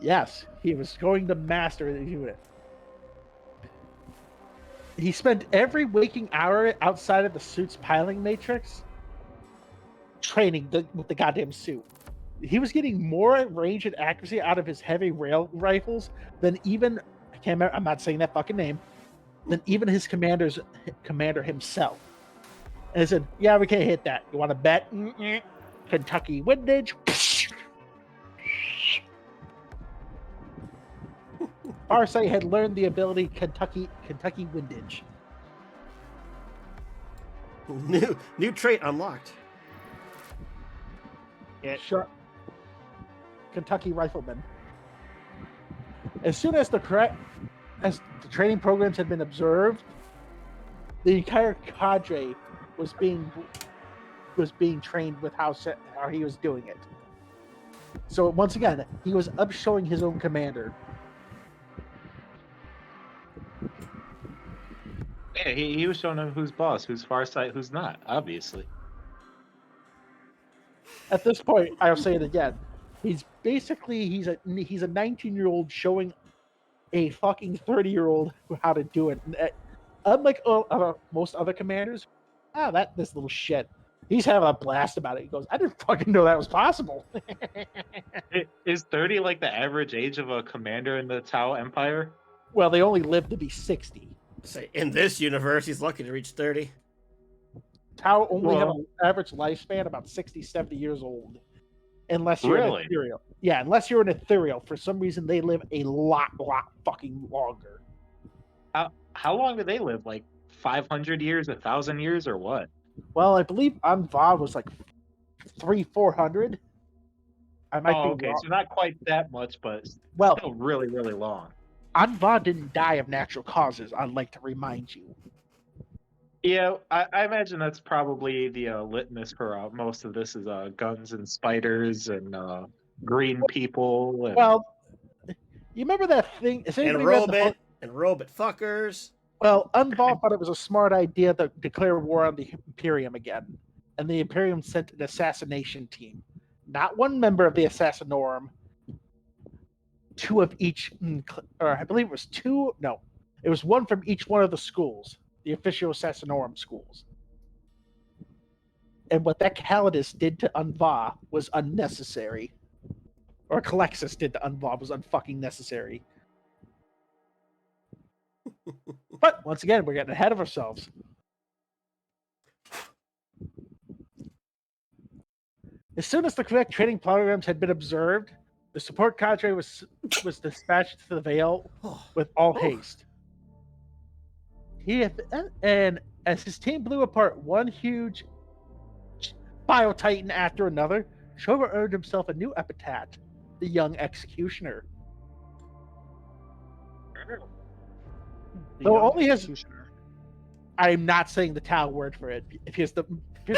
Yes, he was going to master the unit. He spent every waking hour outside of the suit's piling matrix training with the goddamn suit. He was getting more range and accuracy out of his heavy rail rifles than even, I'm not saying that fucking name, than even his commander himself. And he said, yeah, we can't hit that. You want to bet? Kentucky windage. Farsight had learned the ability Kentucky windage. New trait unlocked. Sure. Kentucky rifleman. As soon as the training programs had been observed, the entire cadre was being trained with how he was doing it. So once again, he was upshowing his own commander. Yeah, he was showing them who's boss, who's Farsight, who's not, obviously. At this point, I'll say it again. He's basically he's a 19-year-old showing a fucking 30-year-old how to do it. And, unlike most other commanders, this little shit, he's having a blast about it. He goes, I didn't fucking know that was possible. Is 30 like the average age of a commander in the Tau Empire? Well, they only live to be 60. Say, in this universe, he's lucky to reach 30. Tau only have an average lifespan about 60, 70 years old. Unless you're an ethereal. Yeah, unless you're an ethereal. For some reason, they live a lot fucking longer. How long do they live? Like 500 years, 1,000 years, or what? Well, I believe Anva was like 400. I might be okay, wrong. so not quite that much, but well, still really, really long. Anva didn't die of natural causes, I'd like to remind you. Yeah, I imagine that's probably the litmus for most of this is guns and spiders and green people. And... Well, you remember that thing? And robot fuckers. Well, Anva thought it was a smart idea to declare war on the Imperium again. And the Imperium sent an assassination team. Not one member of the Assassinorum. Two of each, or I believe it was two. No, it was one from each one of the schools, the official Assassinorum schools. And what that Calidus did to Anva was unnecessary. Or Calexis did to Anva was unfucking necessary. But once again, we're getting ahead of ourselves. As soon as the correct training programs had been observed, the support cadre was dispatched to the Vale with all haste. And as his team blew apart one huge bio-titan after another, Shover earned himself a new epithet, the Young Executioner. Though only his... I'm not saying the Tau word for it. Here's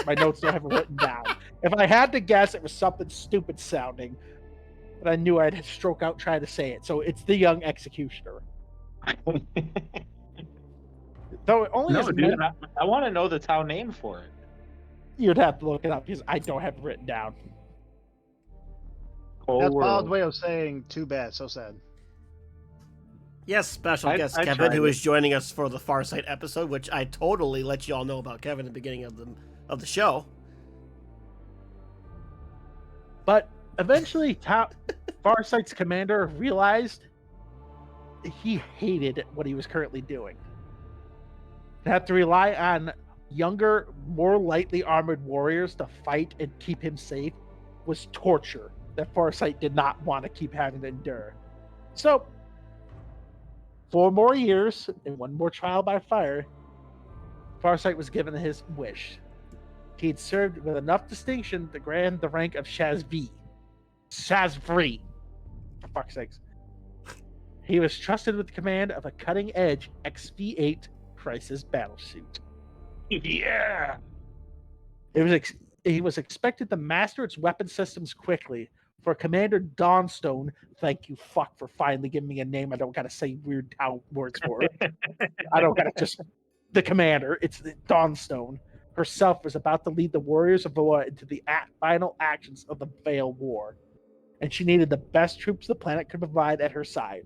my notes I have written down. If I had to guess, it was something stupid sounding. But I knew I'd stroke out trying to say it. So it's the Young Executioner. Though only I want to know the Tau name for it. You'd have to look it up because I don't have it written down. That's Bob's way of saying too bad, so sad. Yes, special guest Kevin, who is joining us for the Farsight episode, which I totally let you all know about Kevin at the beginning of the show. But eventually, Farsight's commander realized he hated what he was currently doing. To have to rely on younger, more lightly armored warriors to fight and keep him safe was torture that Farsight did not want to keep having to endure. So, 4 more years and 1 more trial by fire, Farsight was given his wish. He had served with enough distinction to grant the rank of Shazvi. Shazvri, for fuck's sakes. He was trusted with the command of a cutting-edge XV-8 crisis battlesuit. Yeah! He was expected to master its weapon systems quickly. For Commander Dawnstone, thank you, fuck, for finally giving me a name I don't gotta say weird words for. I don't gotta just... The commander, it's Dawnstone, herself was about to lead the warriors of Valor into the final actions of the Vale War. And she needed the best troops the planet could provide at her side.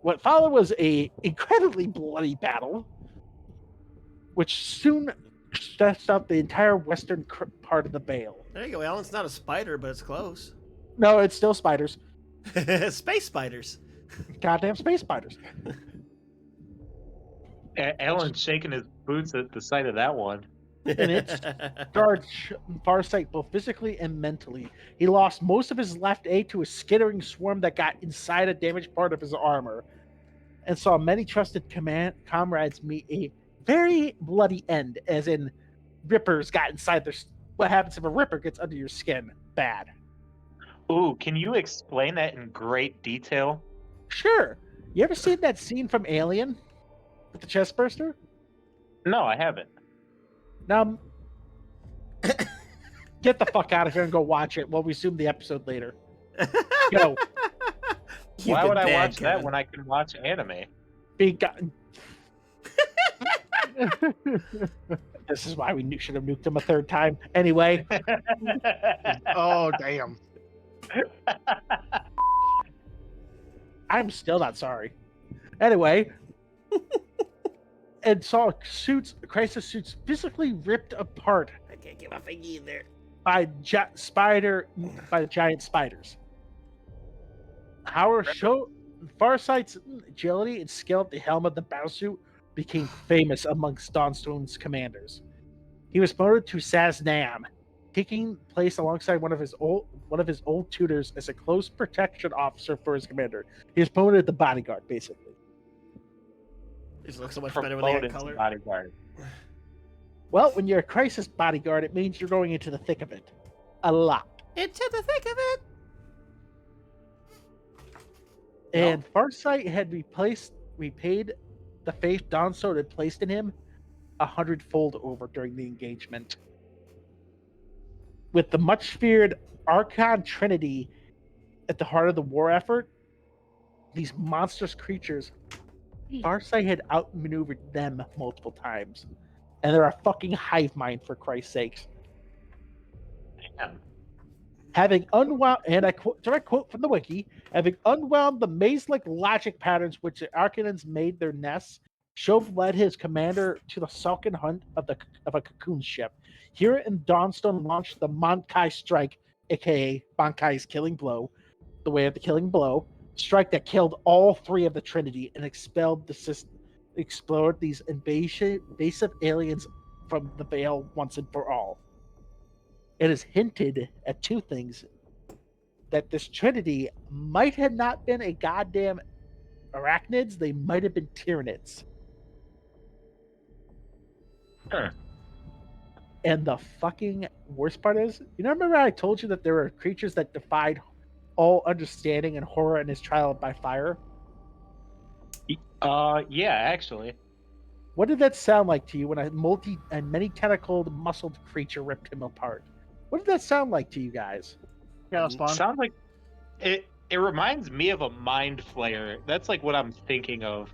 What followed was a incredibly bloody battle, which soon stretched out the entire western part of the Vale. There you go, Alan. It's not a spider, but it's close. No, it's still spiders. Space spiders. Goddamn space spiders. Alan's shaking his boots at the sight of that one. And it scarred Farsight both physically and mentally. He lost most of his left A to a skittering swarm that got inside a damaged part of his armor, and saw many trusted comrades meet a very bloody end, as in rippers got inside their... What happens if a ripper gets under your skin? Bad. Ooh, can you explain that in great detail? Sure. You ever seen that scene from Alien with the chest burster? No, I haven't. Now, get the fuck out of here and go watch it. We'll resume the episode later. Go. Why would I watch that when I can watch anime? This is why we should have nuked him a 3rd time. Anyway. Oh, damn. I'm still not sorry. Anyway, and saw crisis suits physically ripped apart I can't get my finger in there. by the giant spiders. However, Farsight's agility and skill at the helm of the battlesuit became famous amongst Dawnstone's commanders. He was promoted to Saznam, taking place alongside one of his old tutors as a close protection officer for his commander. He was promoted to bodyguard, basically. These look so much better when they Promoted got to color. bodyguard. Well, when you're a crisis bodyguard, it means you're going into the thick of it. A lot. Into the thick of it. And Farsight had repaid the faith Dawnstone had placed in him 100-fold over during the engagement. With the much feared Archon Trinity at the heart of the war effort, these monstrous creatures, Farsight had outmaneuvered them multiple times. And they're a fucking hive mind, for Christ's sakes. Damn. Having unwound, and I quote, direct quote from the wiki, having unwound the maze-like logic patterns which the Arcanans made their nests, Shove led his commander to the sunken hunt of a cocoon ship. Here in Dawnstone launched the Bankai Strike, aka Bankai's killing blow, the way of the killing blow, strike that killed all three of the Trinity and expelled explored these invasive aliens from the Veil once and for all. It is hinted at two things: that this Trinity might have not been a goddamn arachnids, they might have been Tyranids. Huh. And the fucking worst part is, you know, remember I told you that there were creatures that defied all understanding and horror in his trial by fire? Yeah, actually. What did that sound like to you when a many tentacled, muscled creature ripped him apart? What did that sound like to you guys? Yeah, spawn. Sounds like it reminds me of a mind flayer. That's like what I'm thinking of.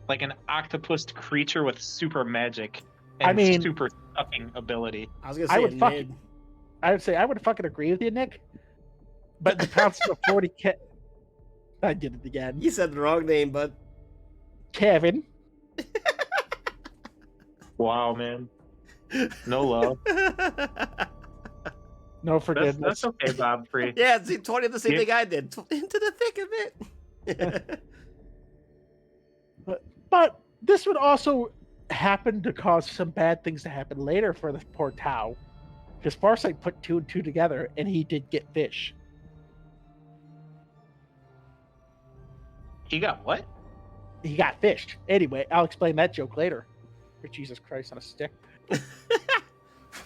Like an octopus creature with super magic and super sucking ability. I was gonna say I would say I would fucking agree with you, Nick. But the counts of 40K. I did it again. You said the wrong name, bud. Kevin. Wow, man. No love. No forgiveness. That's okay, Bob. Free. Yeah, see, 20 of the same thing I did. Into the thick of it. But this would also happen to cause some bad things to happen later for the poor Tau. Because Farsight put 2 and 2 together, and he did get fish. He got what? He got fished. Anyway, I'll explain that joke later. For Jesus Christ on a stick.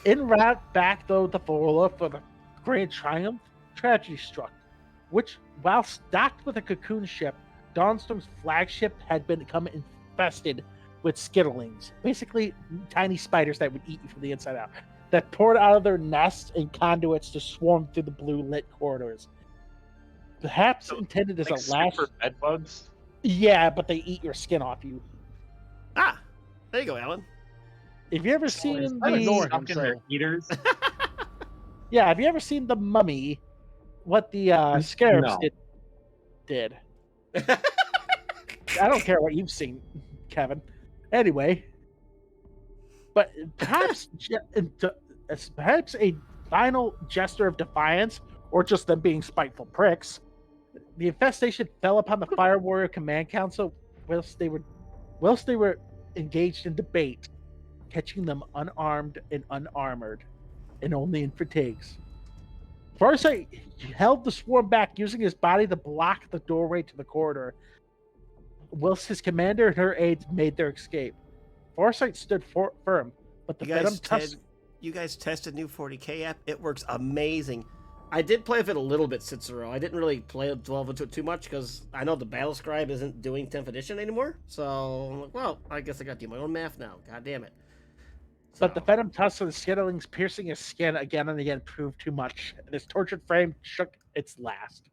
En route back, though, the Volola for the Grand Triumph, tragedy struck. Which, while stocked with a cocoon ship, Dawnstone's flagship had become infested with skittlings. Basically, tiny spiders that would eat you from the inside out. That poured out of their nests and conduits to swarm through the blue lit corridors. Perhaps intended as like a last. Super bed bugs? Yeah, but they eat your skin off you. Ah, there you go, Alan. Have you ever seen I'm ignoring him, Sucking so. their eaters? Yeah, have you ever seen The Mummy? What the scarabs No. did? I don't care what you've seen, Kevin. Anyway, but perhaps a final gesture of defiance, or just them being spiteful pricks, the infestation fell upon the Fire Warrior Command Council whilst they were engaged in debate, catching them unarmed and unarmored, and only in fatigues. Farsight held the swarm back, using his body to block the doorway to the corridor, whilst his commander and her aides made their escape. Farsight stood firm, but the Venom Tusk... You guys tested new 40K app? It works amazing. I did play with it a little bit, Cicero. I didn't really delve into it too much because I know the Battle Scribe isn't doing 10th edition anymore. So, I'm like, well, I guess I got to do my own math now. God damn it. But the venom tusks of the skittlings piercing his skin again and again proved too much, and his tortured frame shook its last.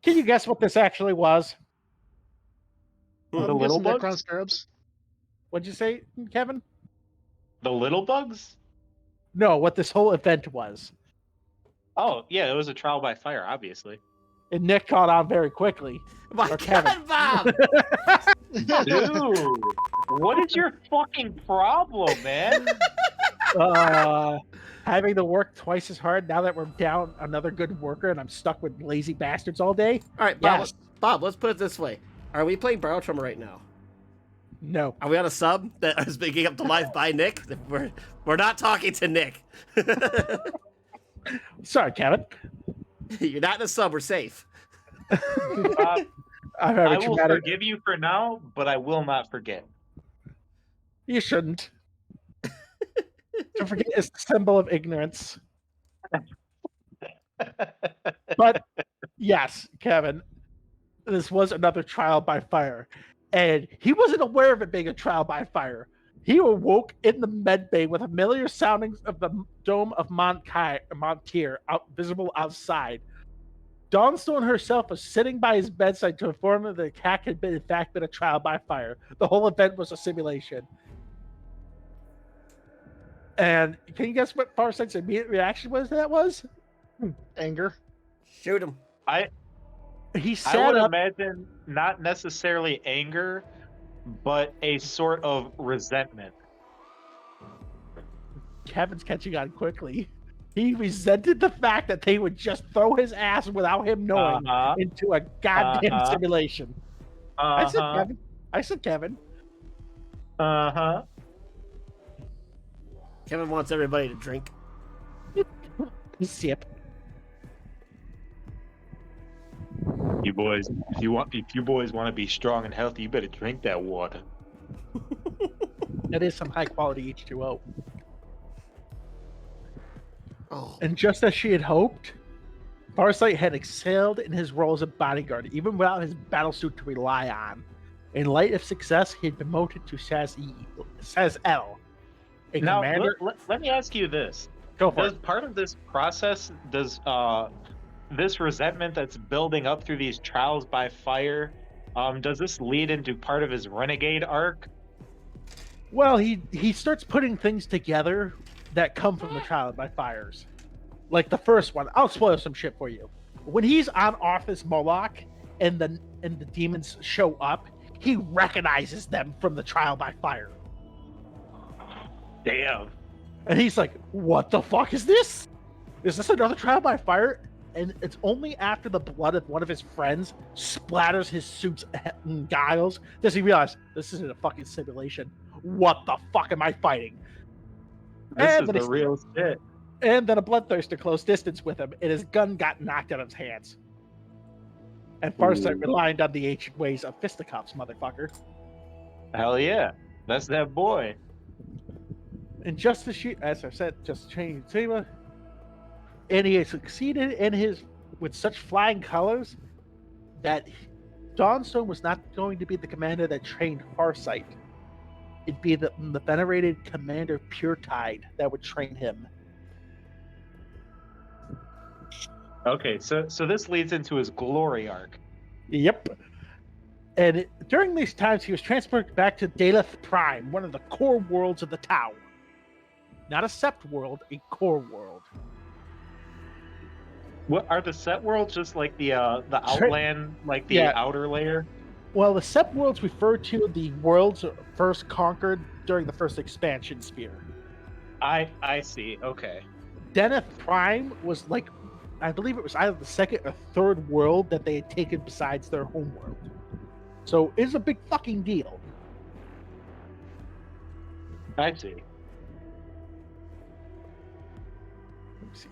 Can you guess what this actually was? The little bugs? Necron scarabs. What'd you say, Kevin? The little bugs? No, what this whole event was. Oh, yeah, it was a trial by fire, obviously. And Nick caught on very quickly. My Or God, Kevin. Bob! Dude, what is your fucking problem, man? Having to work twice as hard now that we're down another good worker and I'm stuck with lazy bastards all day? All right, Bob. Yes. Bob, let's put it this way: are we playing Barrowtrum right now? No. Are we on a sub that is picking up the live by Nick? We're not talking to Nick. Sorry, Kevin. You're not in a sub. We're safe. I will forgive you for now, but I will not forget. You shouldn't. To forget is the symbol of ignorance. But yes, Kevin, this was another trial by fire. And he wasn't aware of it being a trial by fire. He awoke in the med bay with familiar soundings of the dome of Montier visible outside. Dawnstone herself was sitting by his bedside to inform him that the attack had been, in fact, been a trial by fire. The whole event was a simulation. And can you guess what Farsight's immediate reaction was to that was? Anger. Shoot him. He sat I would up. imagine not necessarily anger, but a sort of resentment. Kevin's catching on quickly. He resented the fact that they would just throw his ass without him knowing into a goddamn simulation. I said Kevin. Uh-huh. Kevin wants everybody to drink. Sip. You boys, if you boys want to be strong and healthy, you better drink that water. That is some high quality H2O. Oh. And just as she had hoped, Farsight had excelled in his role as a bodyguard, even without his battlesuit to rely on. In light of success, he had been promoted to Saz-L. Now, commander. let me ask you this. Go for Does it. part of this process, does this resentment that's building up through these trials by fire, does this lead into part of his renegade arc? Well, he starts putting things together that come from the trial by fires. Like the first one, I'll spoil some shit for you. When he's on Office Moloch and the demons show up, he recognizes them from the trial by fire. Damn. And he's like, what the fuck is this? Is this another trial by fire? And it's only after the blood of one of his friends splatters his suit's guiles does he realize this isn't a fucking simulation. What the fuck am I fighting? This is the real shit. And then a bloodthirster close distance with him, and his gun got knocked out of his hands. And Farsight relied on the ancient ways of fisticuffs, motherfucker. Hell yeah. That's that boy. And just as as I said, just changed Tima. And he had succeeded in his with such flying colors that Dawnstone was not going to be the commander that trained Farsight. It'd be the venerated Commander Puretide that would train him. Okay, so this leads into his glory arc. Yep. And during these times, he was transported back to Daleth Prime, one of the core worlds of the Tau. Not a Sept world, a core world. What are the set worlds just like the outland, like the outer layer? Well, the Sept worlds refer to the worlds first conquered during the first expansion sphere. I see. Okay. Deneth Prime was like, I believe it was either the second or third world that they had taken besides their home world. So it's a big fucking deal. I see. Let me see.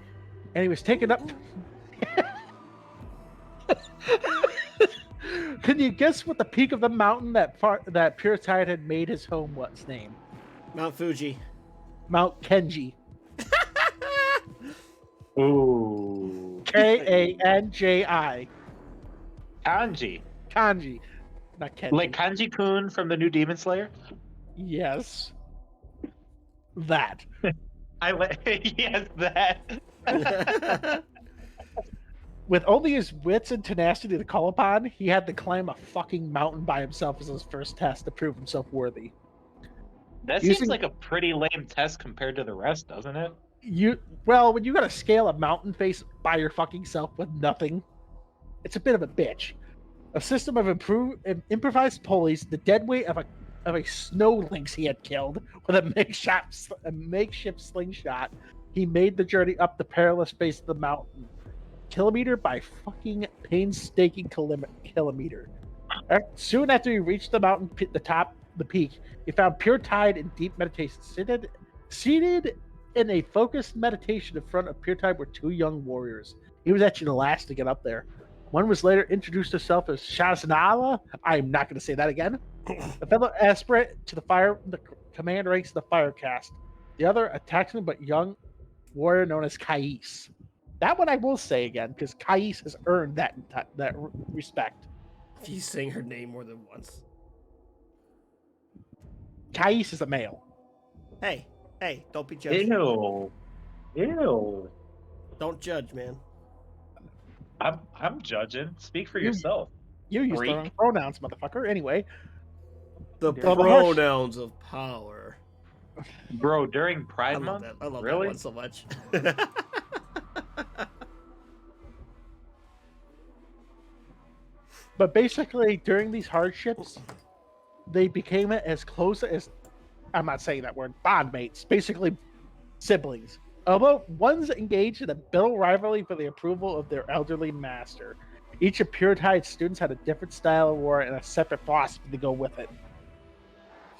And he was taken up. Can you guess what the peak of the mountain that Puretide had made his home what's name? Mount Fuji. Mount Kenji. Ooh. Kanji. Kanji. Not Kenji. Like Kanji-kun from the new Demon Slayer? Yes. That. Yes, that. With only his wits and tenacity to call upon, he had to climb a fucking mountain by himself as his first test to prove himself worthy. That seems like a pretty lame test compared to the rest, doesn't it? when you gotta scale a mountain face by your fucking self with nothing, it's a bit of a bitch. A system of improvised pulleys, the dead weight of a snow lynx he had killed with a makeshift slingshot, he made the journey up the perilous face of the mountain, kilometer by fucking painstaking kilometer. Soon after he reached the mountain, the peak, he found pure tide in deep meditation. Seated in a focused meditation in front of pure tide were two young warriors. He was actually the last to get up there. One was later introduced herself as Shaznala. I'm not going to say that again. A fellow aspirant to the command ranks of the fire caste. The other, a Texan but young warrior known as Kais. That one I will say again, because Kais has earned that respect. If you saying her name more than once. Kais is a male. Hey, don't be judging. Ew. Don't judge, man. I'm judging. Speak for yourself. You use the wrong pronouns, motherfucker. Anyway. The pronouns of power. Bro, during Pride Month? I love really? that one so much. But basically, during these hardships, they became as close as, I'm not saying that word, bondmates, basically siblings. Although one's engaged in a bitter rivalry for the approval of their elderly master. Each of Pure Tide's students had a different style of war and a separate philosophy to go with it.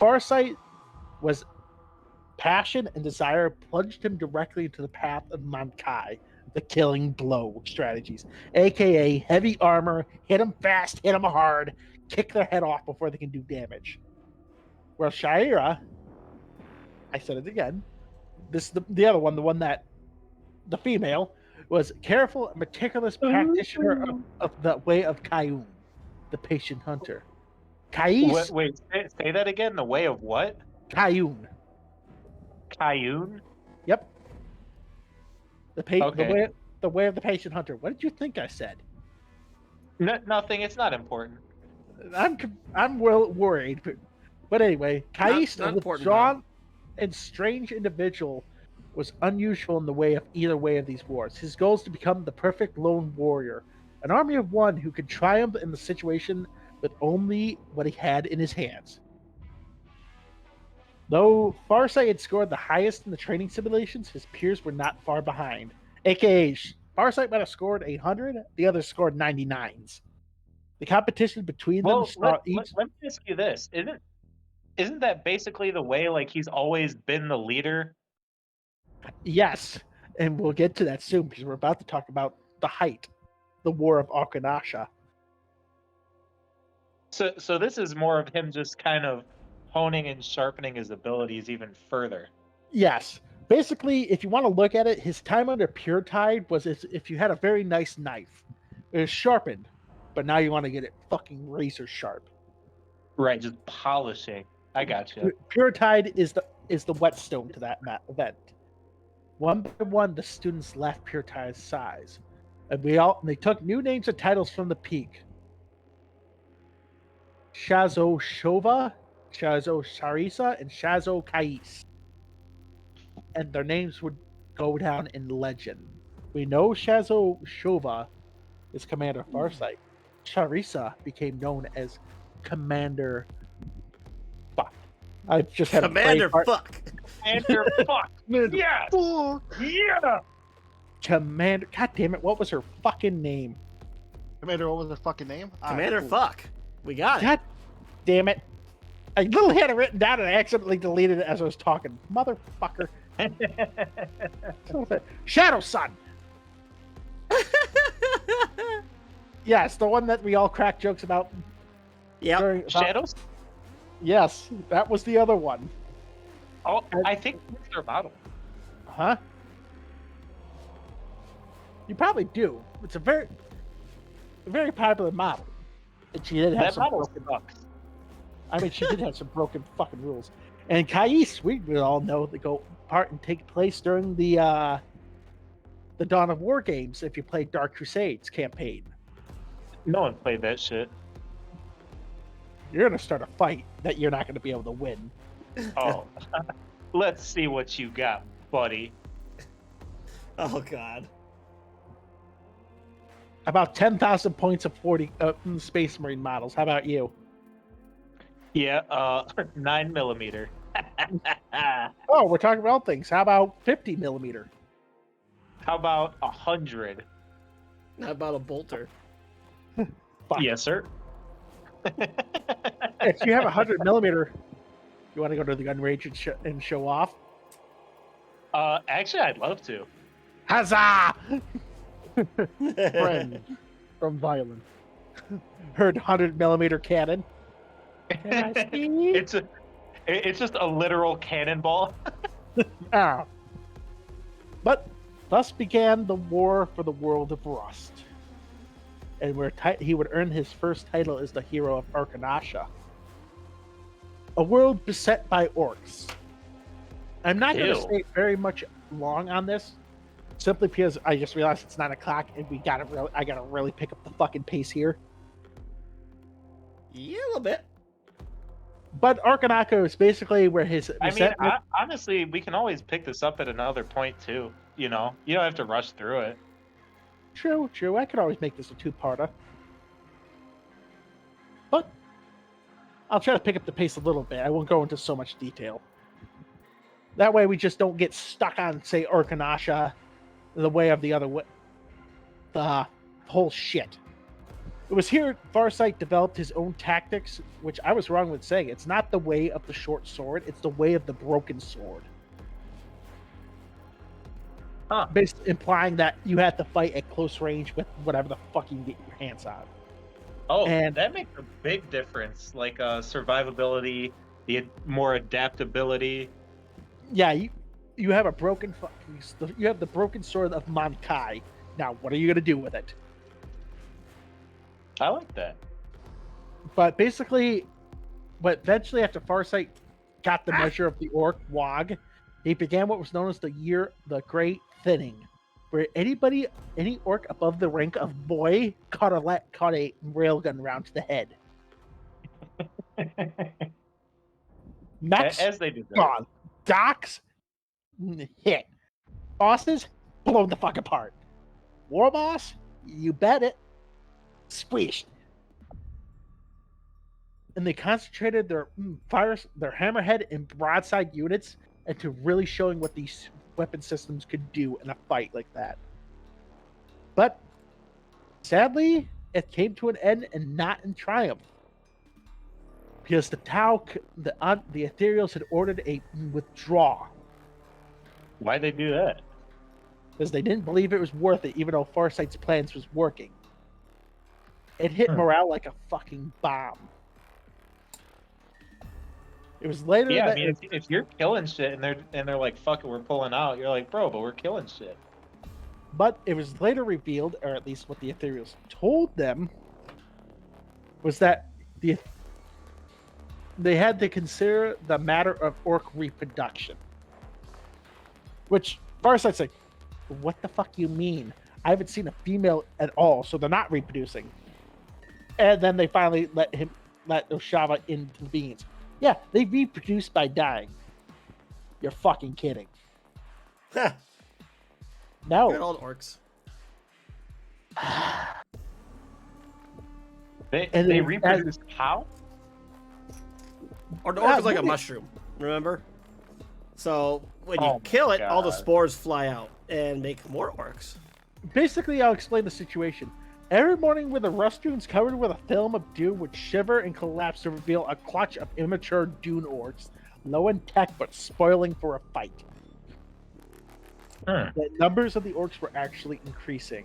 Farsight was passion and desire plunged him directly into the path of Mankai, the killing blow strategies, aka heavy armor, hit them fast, hit them hard, kick their head off before they can do damage. Where Shaira, I said it again, the other one, the female, was careful and meticulous practitioner of the way of Kayun, the patient hunter. Kais. Wait, say that again. The way of what? Kayun. Kayun? Yep. Okay. The way of the patient hunter. What did you think I said? Nothing. It's not important. I'm well worried, but anyway, Kais, a withdrawn and strange individual, was unusual in the way of either way of these wars. His goal is to become the perfect lone warrior, an army of one who could triumph in the situation with only what he had in his hands. Though Farsight had scored the highest in the training simulations, his peers were not far behind. AKA, Farsight might have scored 800, the others scored 99s. The competition between them let me ask you this. Isn't that basically the way, like, he's always been the leader? Yes, and we'll get to that soon because we're about to talk about the height, the War of Arkanasha. So this is more of him just kind of honing and sharpening his abilities even further. Yes. Basically, if you want to look at it, his time under Pure Tide was as if you had a very nice knife. It was sharpened, but now you want to get it fucking razor sharp. Right, just polishing. I gotcha. Pure Tide is the whetstone to that event. One by one, the students left Pure Tide's size, and they took new names and titles from the peak. Shazo Shova, Shazo Sharisa, and Shazo Kais. And their names would go down in legend. We know Shazo Shova is Commander Farsight. Sharisa became known as Commander Fuck. I just had Commander Fuck. Commander Fuck. Yeah. Yeah. Commander. God damn it! What was her fucking name? Commander, what was her fucking name? Commander Fuck. We got it. God damn it! I literally had it written down and I accidentally deleted it as I was talking. Motherfucker. Shadow Sun. Yes, the one that we all crack jokes about. Yeah. Shadows? Yes, that was the other one. Oh, I think it's their model. Huh? You probably do. It's a very popular model. And she did have some broken bucks. I mean, she did have some broken fucking rules. And Kais, we all know, they go part and take place during the Dawn of War games if you play Dark Crusades campaign. No one played that shit. You're going to start a fight that you're not going to be able to win. Oh. Let's see what you got, buddy. Oh God. About 10,000 points of 40 Space Marine models. How about you? Yeah, 9mm. Oh, we're talking about things. How about 50 millimeter? How about 100? Not about a bolter. Fuck. Yes, sir. If you have 100 millimeter, you want to go to the gun range and show off? Actually, I'd love to. Huzzah! Friend from violence. Heard 100 millimeter cannon. Can I see? It's just a literal cannonball. Ah. But thus began the war for the world of Rust, and where he would earn his first title as the hero of Arkanasha, a world beset by orcs. I'm not going to Ew. stay very much long on this, simply because I just realized it's 9 o'clock and I gotta really pick up the fucking pace here. Yeah, a little bit. But Arkanaka is basically where his honestly, we can always pick this up at another point too. You know, you don't have to rush through it. True. I could always make this a two-parter. But I'll try to pick up the pace a little bit. I won't go into so much detail. That way we just don't get stuck on, say, Arkanasha, the way of the other way. The whole shit. It was here Farsight developed his own tactics, which I was wrong with saying. It's not the way of the short sword, it's the way of the broken sword. Huh. Basically implying that you have to fight at close range with whatever the fuck you can get your hands on. Oh, And- that makes a big difference. Like survivability, the more adaptability. Yeah, you have a broken you have the broken sword of Mankai. Now, what are you gonna do with it? I like that. But basically, eventually after Farsight got the measure of the orc Wog, he began what was known as the Great Thinning, where any orc above the rank of boy caught a railgun round to the head. Mechs As they do. gone. Docs hit. Bosses blown the fuck apart. War boss, you bet it. Squished. And they concentrated their hammerhead and broadside units into really showing what these weapon systems could do in a fight like that. But sadly, it came to an end, and not in triumph, because the Ethereals had ordered a withdrawal Why'd they do that? because they didn't believe it was worth it, even though Farsight's plans was working. It hit morale like a fucking bomb. It was later. Yeah, I mean, if you're killing shit and they're like, "Fuck it, we're pulling out," you're like, "Bro, but we're killing shit." But it was later revealed, or at least what the Ethereals told them, was that they had to consider the matter of orc reproduction. Which Farsight's like, what the fuck you mean? I haven't seen a female at all, so they're not reproducing. And then they finally let Oshava into the beings. Yeah, they reproduce by dying. You're fucking kidding. Huh. No. Good old orcs. They reproduce how? Or the orc is like a mushroom, remember? So when you Oh my kill it, all the God. spores fly out and make more orcs. Basically, I'll explain the situation. Every morning, with the rust dunes covered with a film of dew would shiver and collapse to reveal a clutch of immature dune orcs, low in tech but spoiling for a fight. The numbers of the orcs were actually increasing.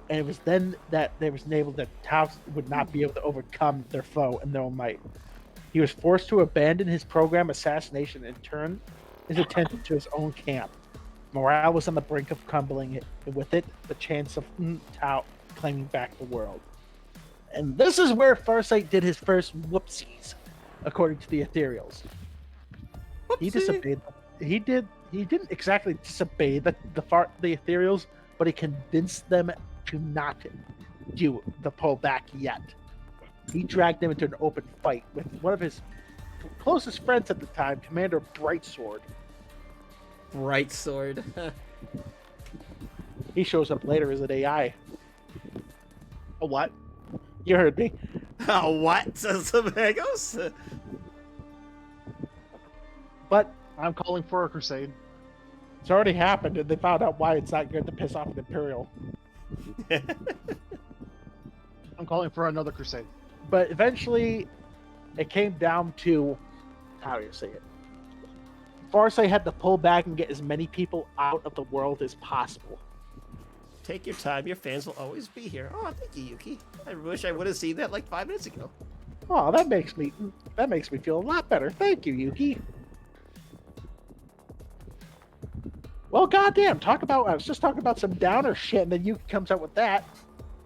And it was then that they was enabled that Taos would not be able to overcome their foe in their own might. He was forced to abandon his program assassination and turn his attention to his own camp. Morale was on the brink of crumbling, and with it, the chance of Tao claiming back the world. And this is where Farsight did his first whoopsies, according to the Ethereals. He disobeyed them. He didn't exactly disobey the Ethereals, but he convinced them to not do the pullback yet. He dragged them into an open fight with one of his closest friends at the time, Commander Brightsword. Bright sword. He shows up later as an AI. A what? You heard me. What? Says the Magos? But I'm calling for a crusade. it's already happened, and they found out why it's not good to piss off an Imperial. I'm calling for another crusade. But eventually, it came down to, how do you say it? Farsight had to pull back and get as many people out of the world as possible. Take your time. Your fans will always be here. Oh, thank you, Yuki. I wish I would have seen that like 5 minutes ago. Oh, that makes me feel a lot better. Thank you, Yuki. Well, goddamn, I was just talking about some downer shit, and then Yuki comes out with that.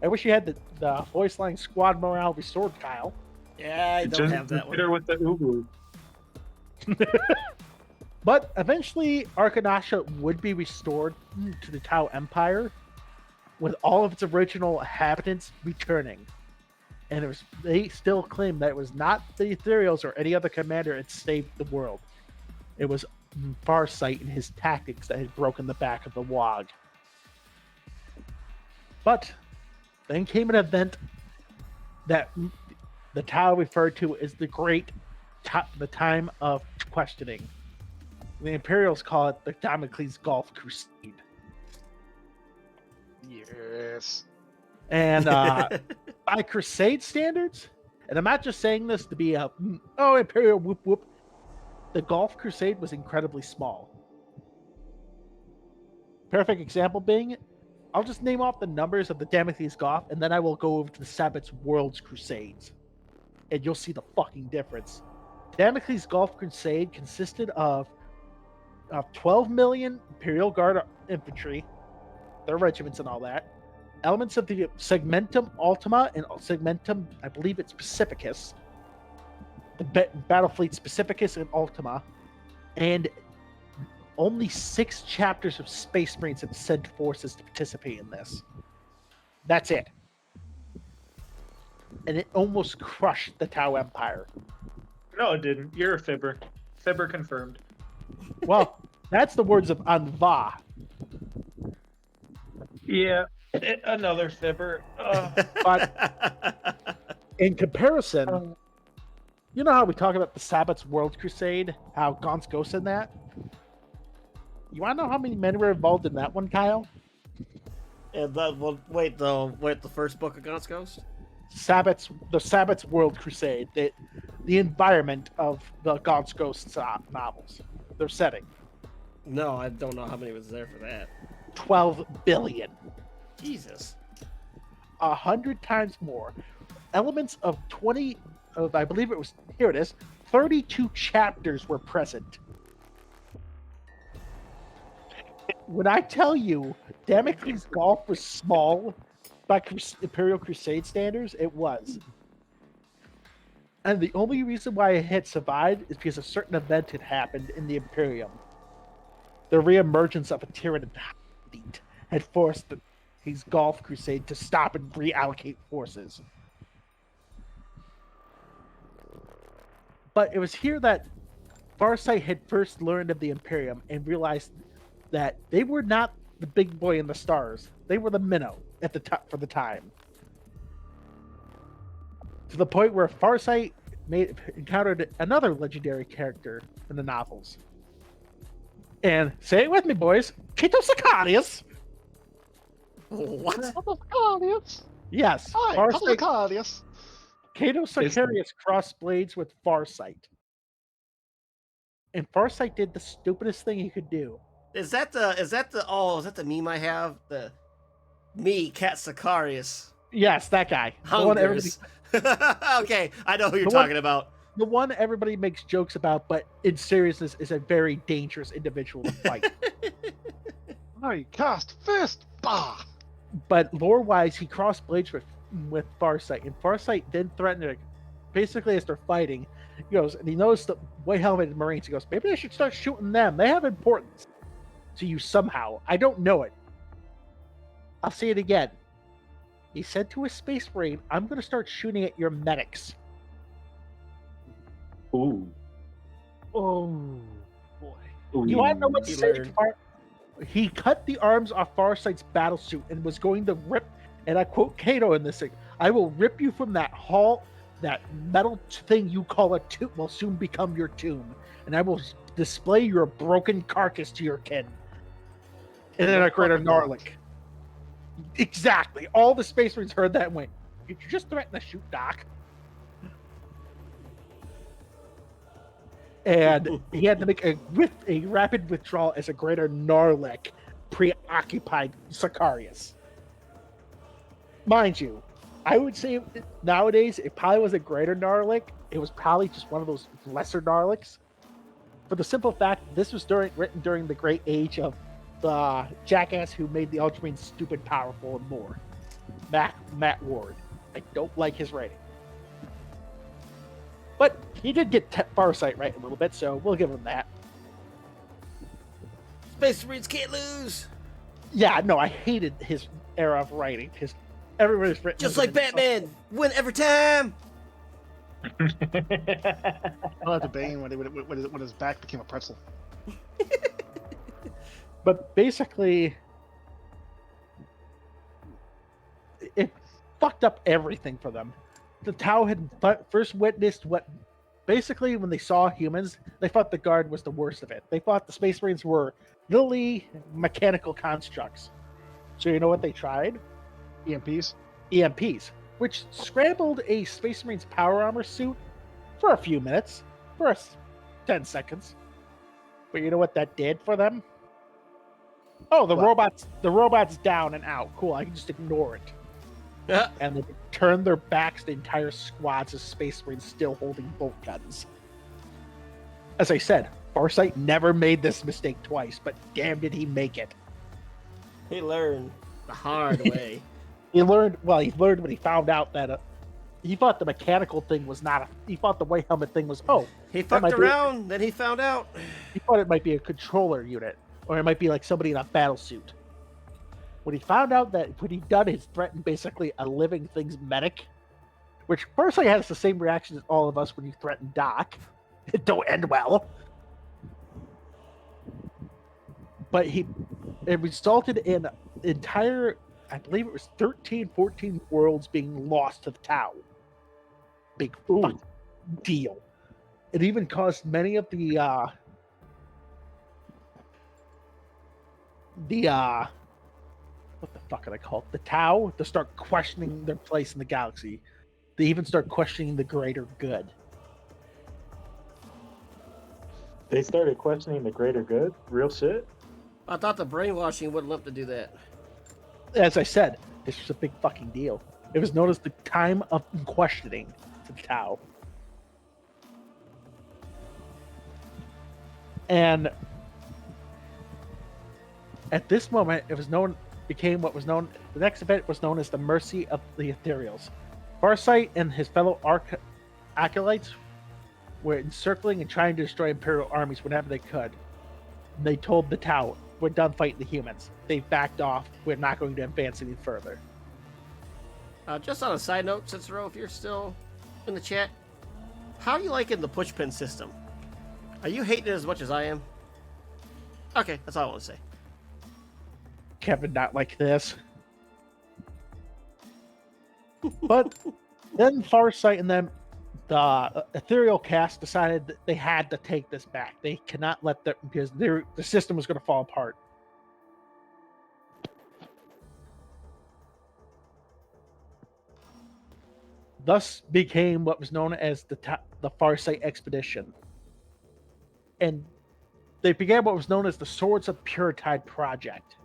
I wish you had the voice line squad morale restored, Kyle. Yeah, I don't have that one. With the Ubu. But eventually, Arkanasha would be restored to the Tau Empire, with all of its original inhabitants returning. And they still claim that it was not the Ethereals or any other commander that saved the world. It was Farsight and his tactics that had broken the back of the Wog. But then came an event that the Tau referred to as the the time of questioning. The Imperials call it the Damocles Gulf Crusade. Yes. And by Crusade standards, and I'm not just saying this to be Imperial whoop whoop, the Gulf Crusade was incredibly small. Perfect example being, I'll just name off the numbers of the Damocles Gulf, and then I will go over to the Sabbath's World's Crusades. And you'll see the fucking difference. Damocles Gulf Crusade consisted of 12 million Imperial Guard infantry, their regiments and all that, elements of the Segmentum Ultima and Segmentum, I believe it's Pacificus, the Battlefleet Pacificus and Ultima, and only 6 chapters of Space Marines have sent forces to participate in this. That's it. And it almost crushed the Tau Empire. No, it didn't. You're a fibber. Fibber confirmed. Well, that's the words of Anva. Yeah, another fibber. But in comparison, you know how we talk about the Sabbath's World Crusade, how Gaunt's Ghost in that? You want to know how many men were involved in that one, Kyle? And the first book of Gaunt's Ghost? The Sabbath's World Crusade, the environment of the Gaunt's Ghost novels, their setting. No, I don't know how many was there for that. 12 billion. Jesus. 100 times more. Elements of 20, I believe it was, here it is, 32 chapters were present. When I tell you Damocles Gulf was small by Imperial Crusade standards, it was. And the only reason why it had survived is because a certain event had happened in the Imperium. The reemergence of a Tyranid fleet had forced his Gulf Crusade to stop and reallocate forces. But it was here that Farsight had first learned of the Imperium and realized that they were not the big boy in the stars. They were the minnow at the top for the time. To the point where Farsight encountered another legendary character in the novels. And say it with me, boys, Cato Sicarius. What? Sicarius? Yes. Hi, Sicarius. Cato Sicarius crossed blades with Farsight. And Farsight did the stupidest thing he could do. Is that the meme I have? Cat Sicarius. Yes, that guy. Hungers. Okay, I know who you're talking about. The one everybody makes jokes about, but in seriousness is a very dangerous individual to fight. I cast fist. Bah! But lore-wise, he crossed blades with Farsight, and Farsight then threatened to, basically as they're fighting, he goes, and he knows the white-helmeted Marines, he goes, maybe I should start shooting them. They have importance to you somehow. I don't know it. I'll say it again. He said to his Space Marine, I'm going to start shooting at your medics. Ooh. Oh, boy. Ooh. You want to know what saved He cut the arms off Farsight's battle suit and was going to rip, and I quote Kato in this thing, I will rip you from that that metal thing you call a tomb will soon become your tomb, and I will display your broken carcass to your kin. And then I created a Narlik. Exactly. All the Space Marines heard that and went, did you just threaten to shoot Doc? And he had to make a rapid withdrawal as a greater Narlik preoccupied Sicarius. Mind you, I would say nowadays it probably was a greater Narlik. It was probably just one of those lesser Narliks. For the simple fact, this was written during the great age of the jackass who made the Ultramarines stupid, powerful, and more. Matt Ward. I don't like his writing. But he did get Farsight right a little bit, so we'll give him that. Space Marines can't lose. Yeah, no, I hated his era of writing because everybody's written just like Batman, win every time. I'll have to Bane when his back became a pretzel. But basically, it fucked up everything for them. The Tau had first witnessed what, basically, when they saw humans, they thought the Guard was the worst of it. They thought the Space Marines were literally mechanical constructs. So you know what they tried? EMPs? EMPs, which scrambled a Space Marine's power armor suit for a few minutes, for 10 seconds. But you know what that did for them? Oh, the robot's down and out. Cool, I can just ignore it. Yeah. And they turned their backs to the entire squads of Space Marines still holding bolt guns. As I said, Farsight never made this mistake twice, but damn did he make it. He learned the hard way. He learned when he found out that he thought the mechanical thing was not he thought the white helmet thing was, he fucked around, then he found out. He thought it might be a controller unit, or it might be like somebody in a battle suit. When he found out that what he'd done is threatened basically a living thing's medic, which personally has the same reaction as all of us when you threaten Doc. It don't end well. But it resulted in entire, I believe it was 13, 14 worlds being lost to the Tau. Big fucking deal. It even caused many of the what the fuck are they called? The Tau to start questioning their place in the galaxy. They even start questioning the greater good. They started questioning the greater good? Real shit? I thought the brainwashing wouldn't let them do that. As I said, this was a big fucking deal. It was known as the time of questioning to the Tau. And at this moment, the next event was known as the Mercy of the Ethereals. Farsight and his fellow acolytes were encircling and trying to destroy Imperial armies whenever they could. And they told the Tau, we're done fighting the humans. They backed off. We're not going to advance any further. Just on a side note, Cicero, if you're still in the chat, how are you liking the pushpin system? Are you hating it as much as I am? Okay, that's all I want to say. Kevin, not like this. But then Farsight and them, the Ethereal cast, decided that they had to take this back. They cannot let that, because the system was going to fall apart. Thus became what was known as the Farsight Expedition. And they began what was known as the Swords of Puretide Project,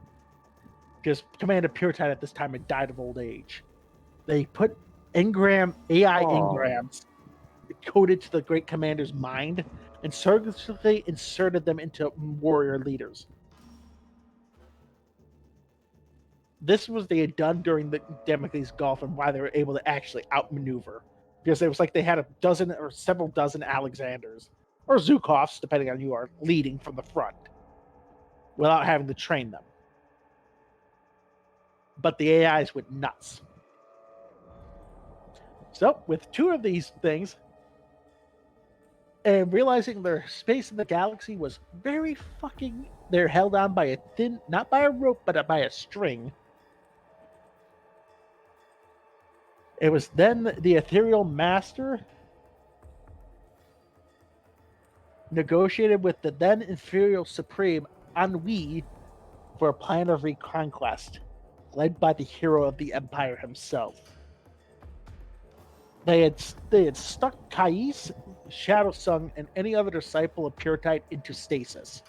because Commander Puretide at this time had died of old age. They put AI engrams coded to the Great Commander's mind and surgically inserted them into warrior leaders. This was they had done during the Damocles Gulf and why they were able to actually outmaneuver, because it was like they had a dozen or several dozen Alexanders or Zhukovs, depending on who you are, leading from the front without having to train them. But the AIs went nuts. So, with two of these things, and realizing their space in the galaxy was very fucking they're held on by a thin, not by a rope, but by a string. It was then the ethereal master negotiated with the then Imperial Supreme Ennui for a plan of reconquest, led by the hero of the Empire himself. They had stuck Kais, Shadow Sung, and any other disciple of Puretite into stasis,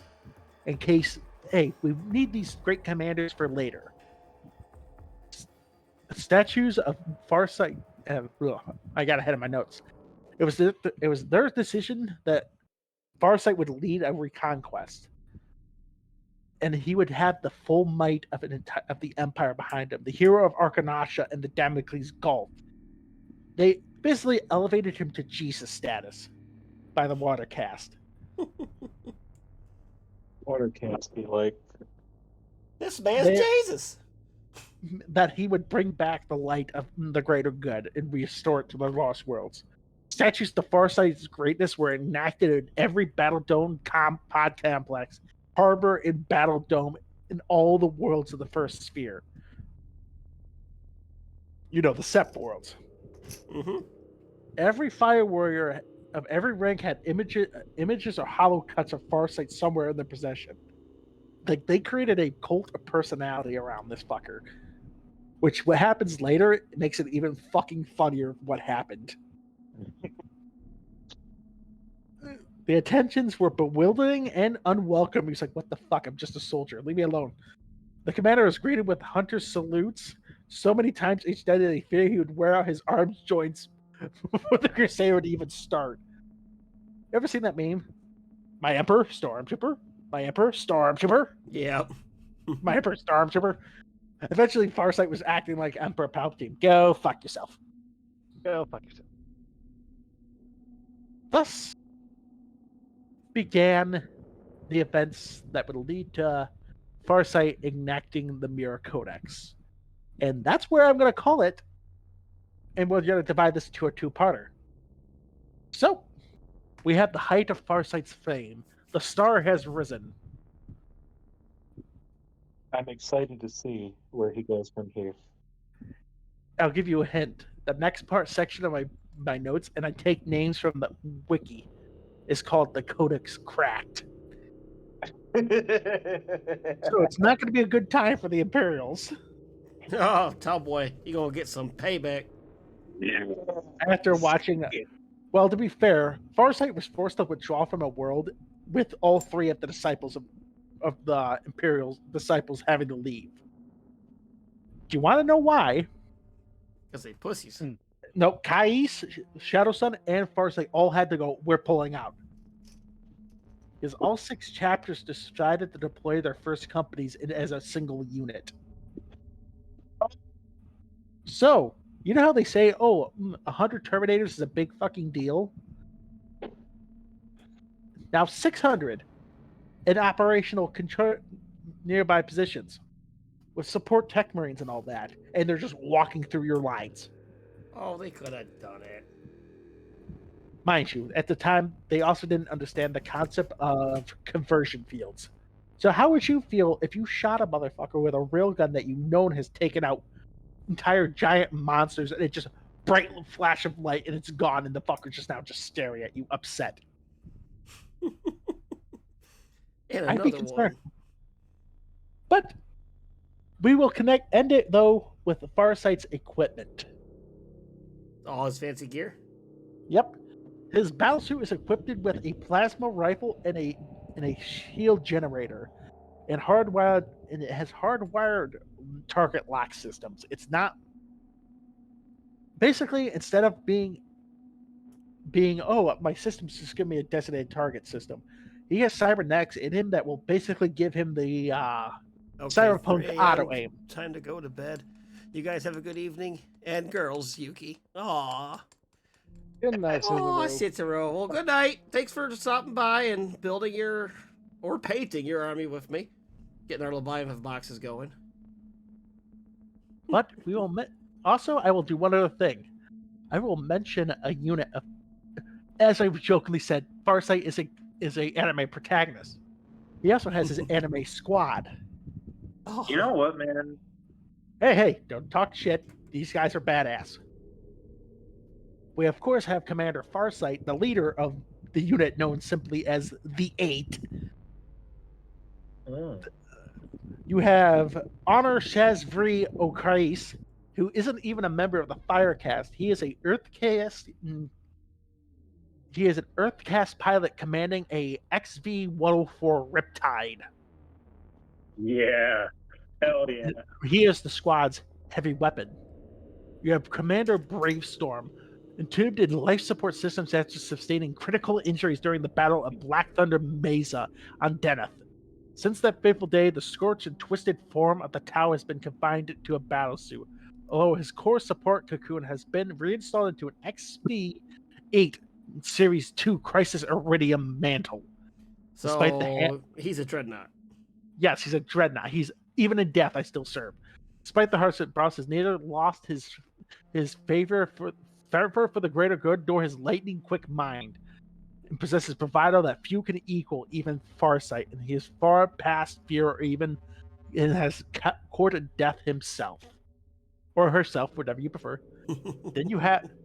in case, hey, we need these great commanders for later. Statues of Farsight. I got ahead of my notes. It was their decision that Farsight would lead a reconquest, and he would have the full might of the Empire behind him. The hero of Arkanasha and the Damocles Gulf. They basically elevated him to Jesus status by the Watercast. Watercast be like, this man's Jesus. That he would bring back the light of the greater good and restore it to the Lost Worlds. Statues to Farsight's greatness were enacted in every Battle Dome pod complex, harbor, and Battle Dome in all the worlds of the First Sphere. You know, the SEP worlds. Mm-hmm. Every Fire Warrior of every rank had images or hollow cuts of Farsight somewhere in their possession. Like, they created a cult of personality around this fucker. Which, what happens later, it makes it even fucking funnier what happened. The attentions were bewildering and unwelcome. He's like, what the fuck? I'm just a soldier. Leave me alone. The commander was greeted with hunter salutes so many times each day that he feared he would wear out his arms joints before the crusade would even start. You ever seen that meme? My Emperor, Stormtrooper. My Emperor, Stormtrooper. Yep. My Emperor, Stormtrooper. Eventually, Farsight was acting like Emperor Palpatine. Go fuck yourself. go fuck yourself. Thus began the events that would lead to Farsight enacting the Mirror Codex. And that's where I'm going to call it. And we're going to divide this into a two-parter. So, we have the height of Farsight's fame. The star has risen. I'm excited to see where he goes from here. I'll give you a hint. The next section of my notes, and I take names from the wiki, is called the Codex Cracked. So it's not going to be a good time for the Imperials. Oh, Tallboy, you gonna get some payback. After watching... Well, to be fair, Farsight was forced to withdraw from a world with all three of the disciples of the Imperial disciples having to leave. Do you want to know why? Because they pussies. No, Kais, Shadow Sun, and Farsight all had to go, we're pulling out. Because all 6 chapters decided to deploy their first companies as a single unit. So, you know how they say, 100 Terminators is a big fucking deal? Now 600 in operational nearby positions with support tech marines and all that, and they're just walking through your lines. Oh, they could have done it. Mind you, at the time, they also didn't understand the concept of conversion fields. So how would you feel if you shot a motherfucker with a railgun that you known has taken out entire giant monsters, and it just bright flash of light and it's gone, and the fucker just now just staring at you, upset? And I'd be another concerned. one. But we will end it though with the Farsight's equipment. All his fancy gear. Yep, his battlesuit is equipped with a plasma rifle and a shield generator, and it has hardwired target lock systems. It's not basically, instead of being my system's just give me a designated target system, he has cybernetics in him that will basically give him the cyberpunk 3 a.m. auto aim. Time to go to bed. You guys have a good evening. And girls, Yuki. Aw. Good night, Oh, Cinderella. Cicero. Well, good night. Thanks for stopping by and building or painting your army with me. Getting our Leviathan boxes going. But we will also, I will do one other thing. I will mention a unit of, as I jokingly said, Farsight is a anime protagonist. He also has his anime squad. Oh. You know what, man? Hey, don't talk shit. These guys are badass. We, of course, have Commander Farsight, the leader of the unit known simply as the Eight. You have Honor Shazvri Okrais, who isn't even a member of the Firecast. He is a Earthcast. He is an Earthcast pilot commanding a XV-104 Riptide. Yeah. Hell yeah. He is the squad's heavy weapon. You have Commander Bravestorm, entombed in life support systems after sustaining critical injuries during the Battle of Black Thunder Mesa on Deneth. Since that fateful day, the scorched and twisted form of the Tau has been confined to a battlesuit, although his core support cocoon has been reinstalled into an XP-8 Series 2 Crisis Iridium mantle. So he's a dreadnought. Yes, he's a dreadnought. He's even in death, I still serve. Despite the hardships it brought, his neither lost his favor for the greater good, nor his lightning quick mind, and possesses bravado that few can equal, even Farsight, and he is far past fear or even and has courted death himself. Or herself, whatever you prefer. Then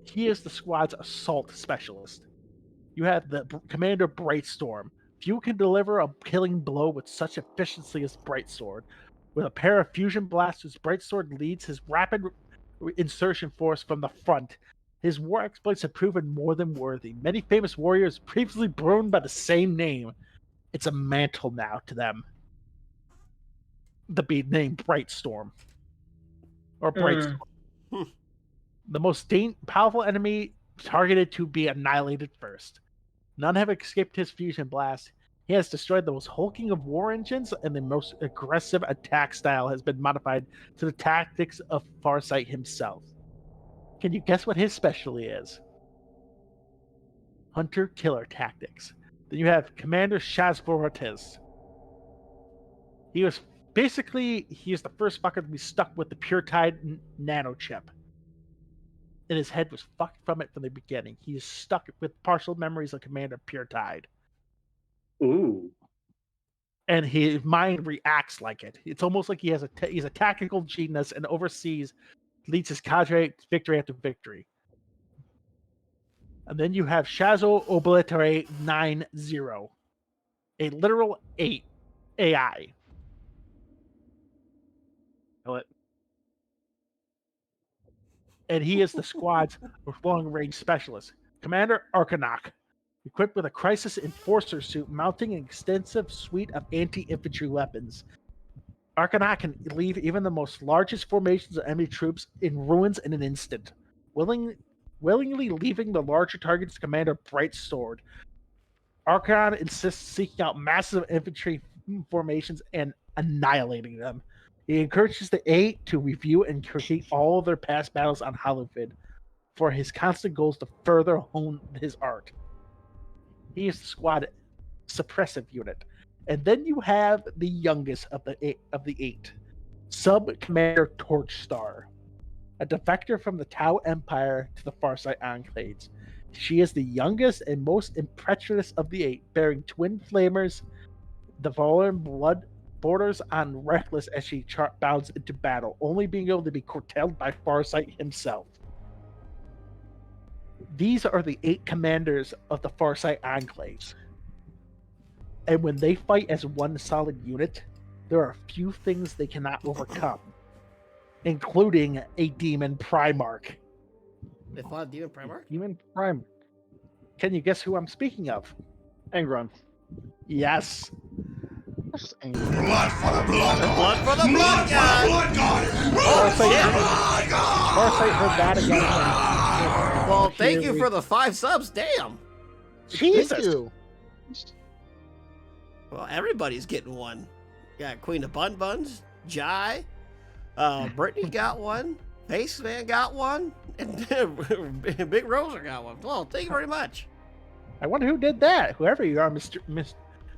he is the squad's assault specialist. You have the Commander Brightstorm. Few can deliver a killing blow with such efficiency as Brightsword. With a pair of fusion blasters, Brightsword leads his rapid insertion force from the front. His war exploits have proven more than worthy. Many famous warriors previously burned by the same name. It's a mantle now to them. The be named Brightstorm. Or Brightstorm. The most powerful enemy targeted to be annihilated first. None have escaped his fusion blast. He has destroyed the most hulking of war engines, and the most aggressive attack style has been modified to the tactics of Farsight himself. Can you guess what his specialty is? Hunter-killer tactics. Then you have Commander Shazvorotes. He is the first fucker to be stuck with the Pure Tide nanochip. And his head was fucked from it from the beginning. He is stuck with partial memories of Commander Pure Tide. Ooh. And his mind reacts like it. It's almost like he's a tactical genius and leads his cadre victory after victory. And then you have Shazo Obliterate 90, a literal 8 AI. And he is the squad's long-range specialist. Commander Arcanak, equipped with a crisis enforcer suit mounting an extensive suite of anti-infantry weapons. Arcanak can leave even the most largest formations of enemy troops in ruins in an instant, willingly leaving the larger targets to Commander Brightsword. Arcanak insists seeking out massive infantry formations and annihilating them. He encourages the Eight to review and critique all of their past battles on Holofid, for his constant goals to further hone his art. He is the squad suppressive unit. And then you have the youngest of the eight, Sub-Commander Torchstar, a defector from the Tau Empire to the Farsight Enclaves. She is the youngest and most impetuous of the 8, bearing twin flamers. The Volan blood borders on reckless as she bounds into battle, only being able to be curtailed by Farsight himself. These are the 8 commanders of the Farsight Enclaves. And when they fight as one solid unit, there are few things they cannot overcome, including a Demon Primarch. They fought a Demon Primarch? Demon Primarch. Can you guess who I'm speaking of? Angron. Yes. Blood for the blood god! Blood for the Blood blood god! for the blood god! Farsight heard that again. Well, thank you for the 5 subs. Damn. Jesus. Thank you. Well, everybody's getting one. Got Queen of Bun Buns, Jai, Brittany got one, Face Man got one, and Big Roser got one. Well, thank you very much. I wonder who did that. Whoever you are, Mr.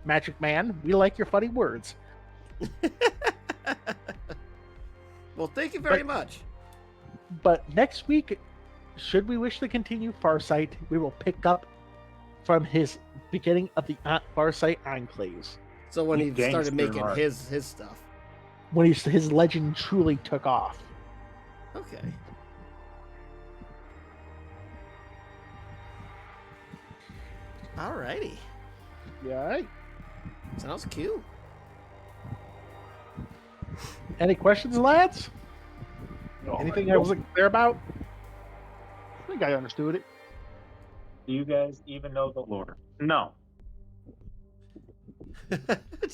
Magic Man, we like your funny words. Well, thank you very much. But next week, should we wish to continue Farsight, we will pick up from his beginning of the Farsight Enclaves. So when he Gangster started making art. his stuff. When his legend truly took off. Okay. Alrighty. Yeah, all right. Sounds cute. Any questions, lads? Anything I wasn't clear about? I think I understood it. Do you guys even know the lore? No. Do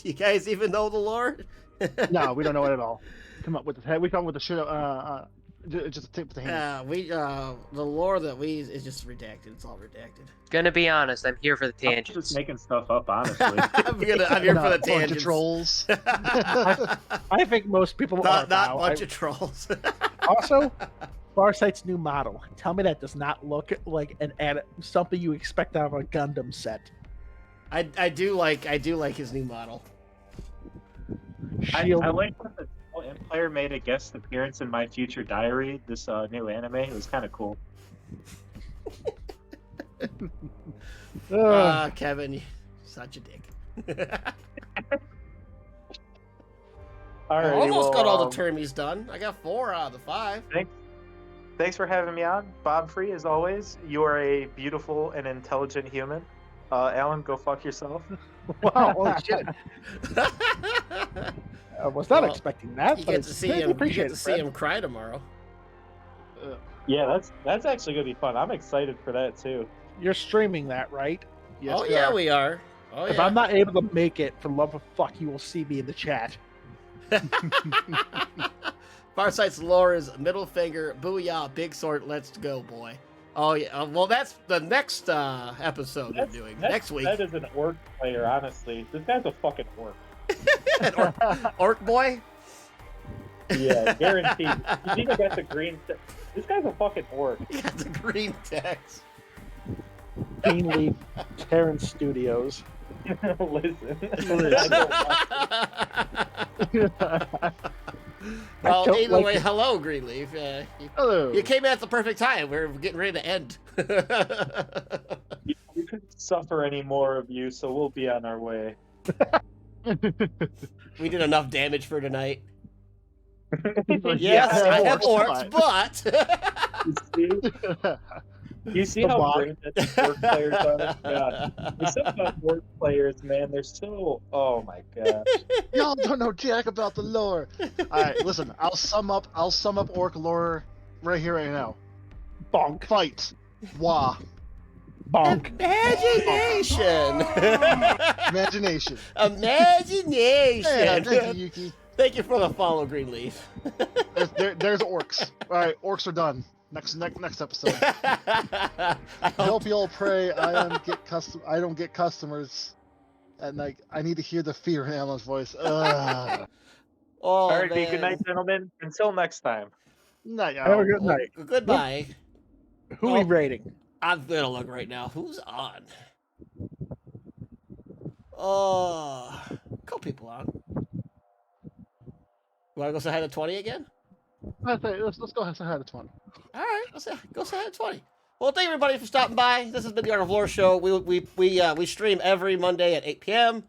you guys even know the Lord? No, we don't know it at all. We come up with the shit. Just a tip with the hand. The lore that is just redacted. It's all redacted. Gonna be honest, I'm here for the I'm tangents. just making stuff up, honestly. I'm here for the Bunch of tangents. trolls. I think most people are Not now. bunch of trolls. Also, Farsight's new model. Tell me that does not look like something you expect out of a Gundam set. I do like his new model. Shield. I like that the Empire made a guest appearance in My Future Diary, this new anime. It was kind of cool. Kevin, you're such a dick. All I right, almost got all the termies done. I got 4 out of the 5. Thanks for having me on, Bob Free. As always, you are a beautiful and intelligent human. Alan, go fuck yourself. Wow, holy shit. I was not expecting that. You but get to see him. You appreciate get to it, see Fred. him cry tomorrow. Yeah, that's actually gonna be fun. I'm excited for that too. You're streaming that, right? Yes, Oh yeah, we are. Oh If yeah. I'm not able to make it, for love of fuck, you will see me in the chat. Farsight's lore is middle finger, booyah, big sword, let's go, boy. Oh yeah. Well, that's the next episode we're doing next week. That is an orc player, honestly. This guy's a fucking orc. Orc boy. Yeah, guaranteed. He's even got the green. This guy's a fucking orc. He got the green text. Greenleaf Terrence Studios. Listen. Well, don't either like way, it. hello, Greenleaf. Hello. You came at the perfect time. We're getting ready to end. We couldn't suffer any more of you, so we'll be on our way. We did enough damage for tonight. Like, Yes, yeah, I have orcs, orcs, but You see The how bot. great that these orc players are? God. There's something about orc players, man. They're so... Oh my gosh. Y'all don't know jack about the lore. All right, listen. I'll sum up orc lore right here, right now. Bonk. Fight. Wah. Bonk. imagination. Imagination. Imagination. Yeah, thank you, Yuki. Thank you for the follow, Greenleaf. There's orcs. All right, orcs are done. Next episode. I I hope you all pray I don't get customers at night. I need to hear the fear in Alan's voice. Ugh. Oh, All right, man. good night, gentlemen. Until next time. Night, Have a y'all. good night. Goodbye. Who Oh. we rating? I'm gonna look right now. Who's on? Oh, couple people on. You wanna go say hi to 20 again? Let's go ahead and say hi to 20. All right, go say hi to 20. Well, thank you everybody for stopping by. This has been the Art of Lore Show. We stream every Monday at 8 p.m.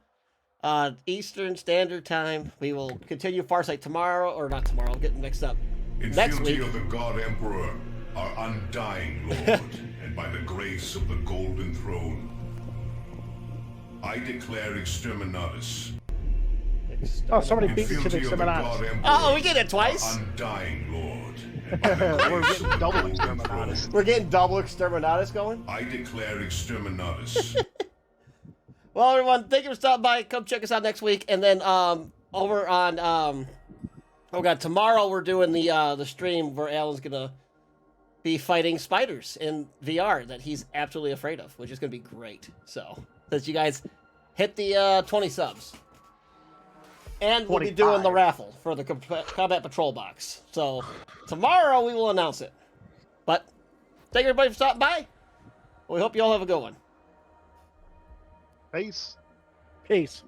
Eastern Standard Time. We will continue Farsight tomorrow, or not tomorrow. I'm getting mixed up. Next Infinity week. of the God Emperor, our undying Lord, and by the grace of the Golden Throne, I declare Exterminatus. Oh, somebody beat me to the Infinity of the God Exterminatus. Emperor, Oh, we get it twice. our undying Lord, and by the We're grace getting of the double Golden Exterminatus. Throne, We're getting double Exterminatus going. I declare Exterminatus. Well, everyone, thank you for stopping by. Come check us out next week, and then over on oh god, tomorrow we're doing the stream where Alan's gonna be fighting spiders in VR that he's absolutely afraid of, which is gonna be great. So, since you guys hit the 20 subs, and we'll be doing the 25. raffle for the combat patrol box. So tomorrow we will announce it. But thank you everybody for stopping by. We hope you all have a good one. Peace. Peace.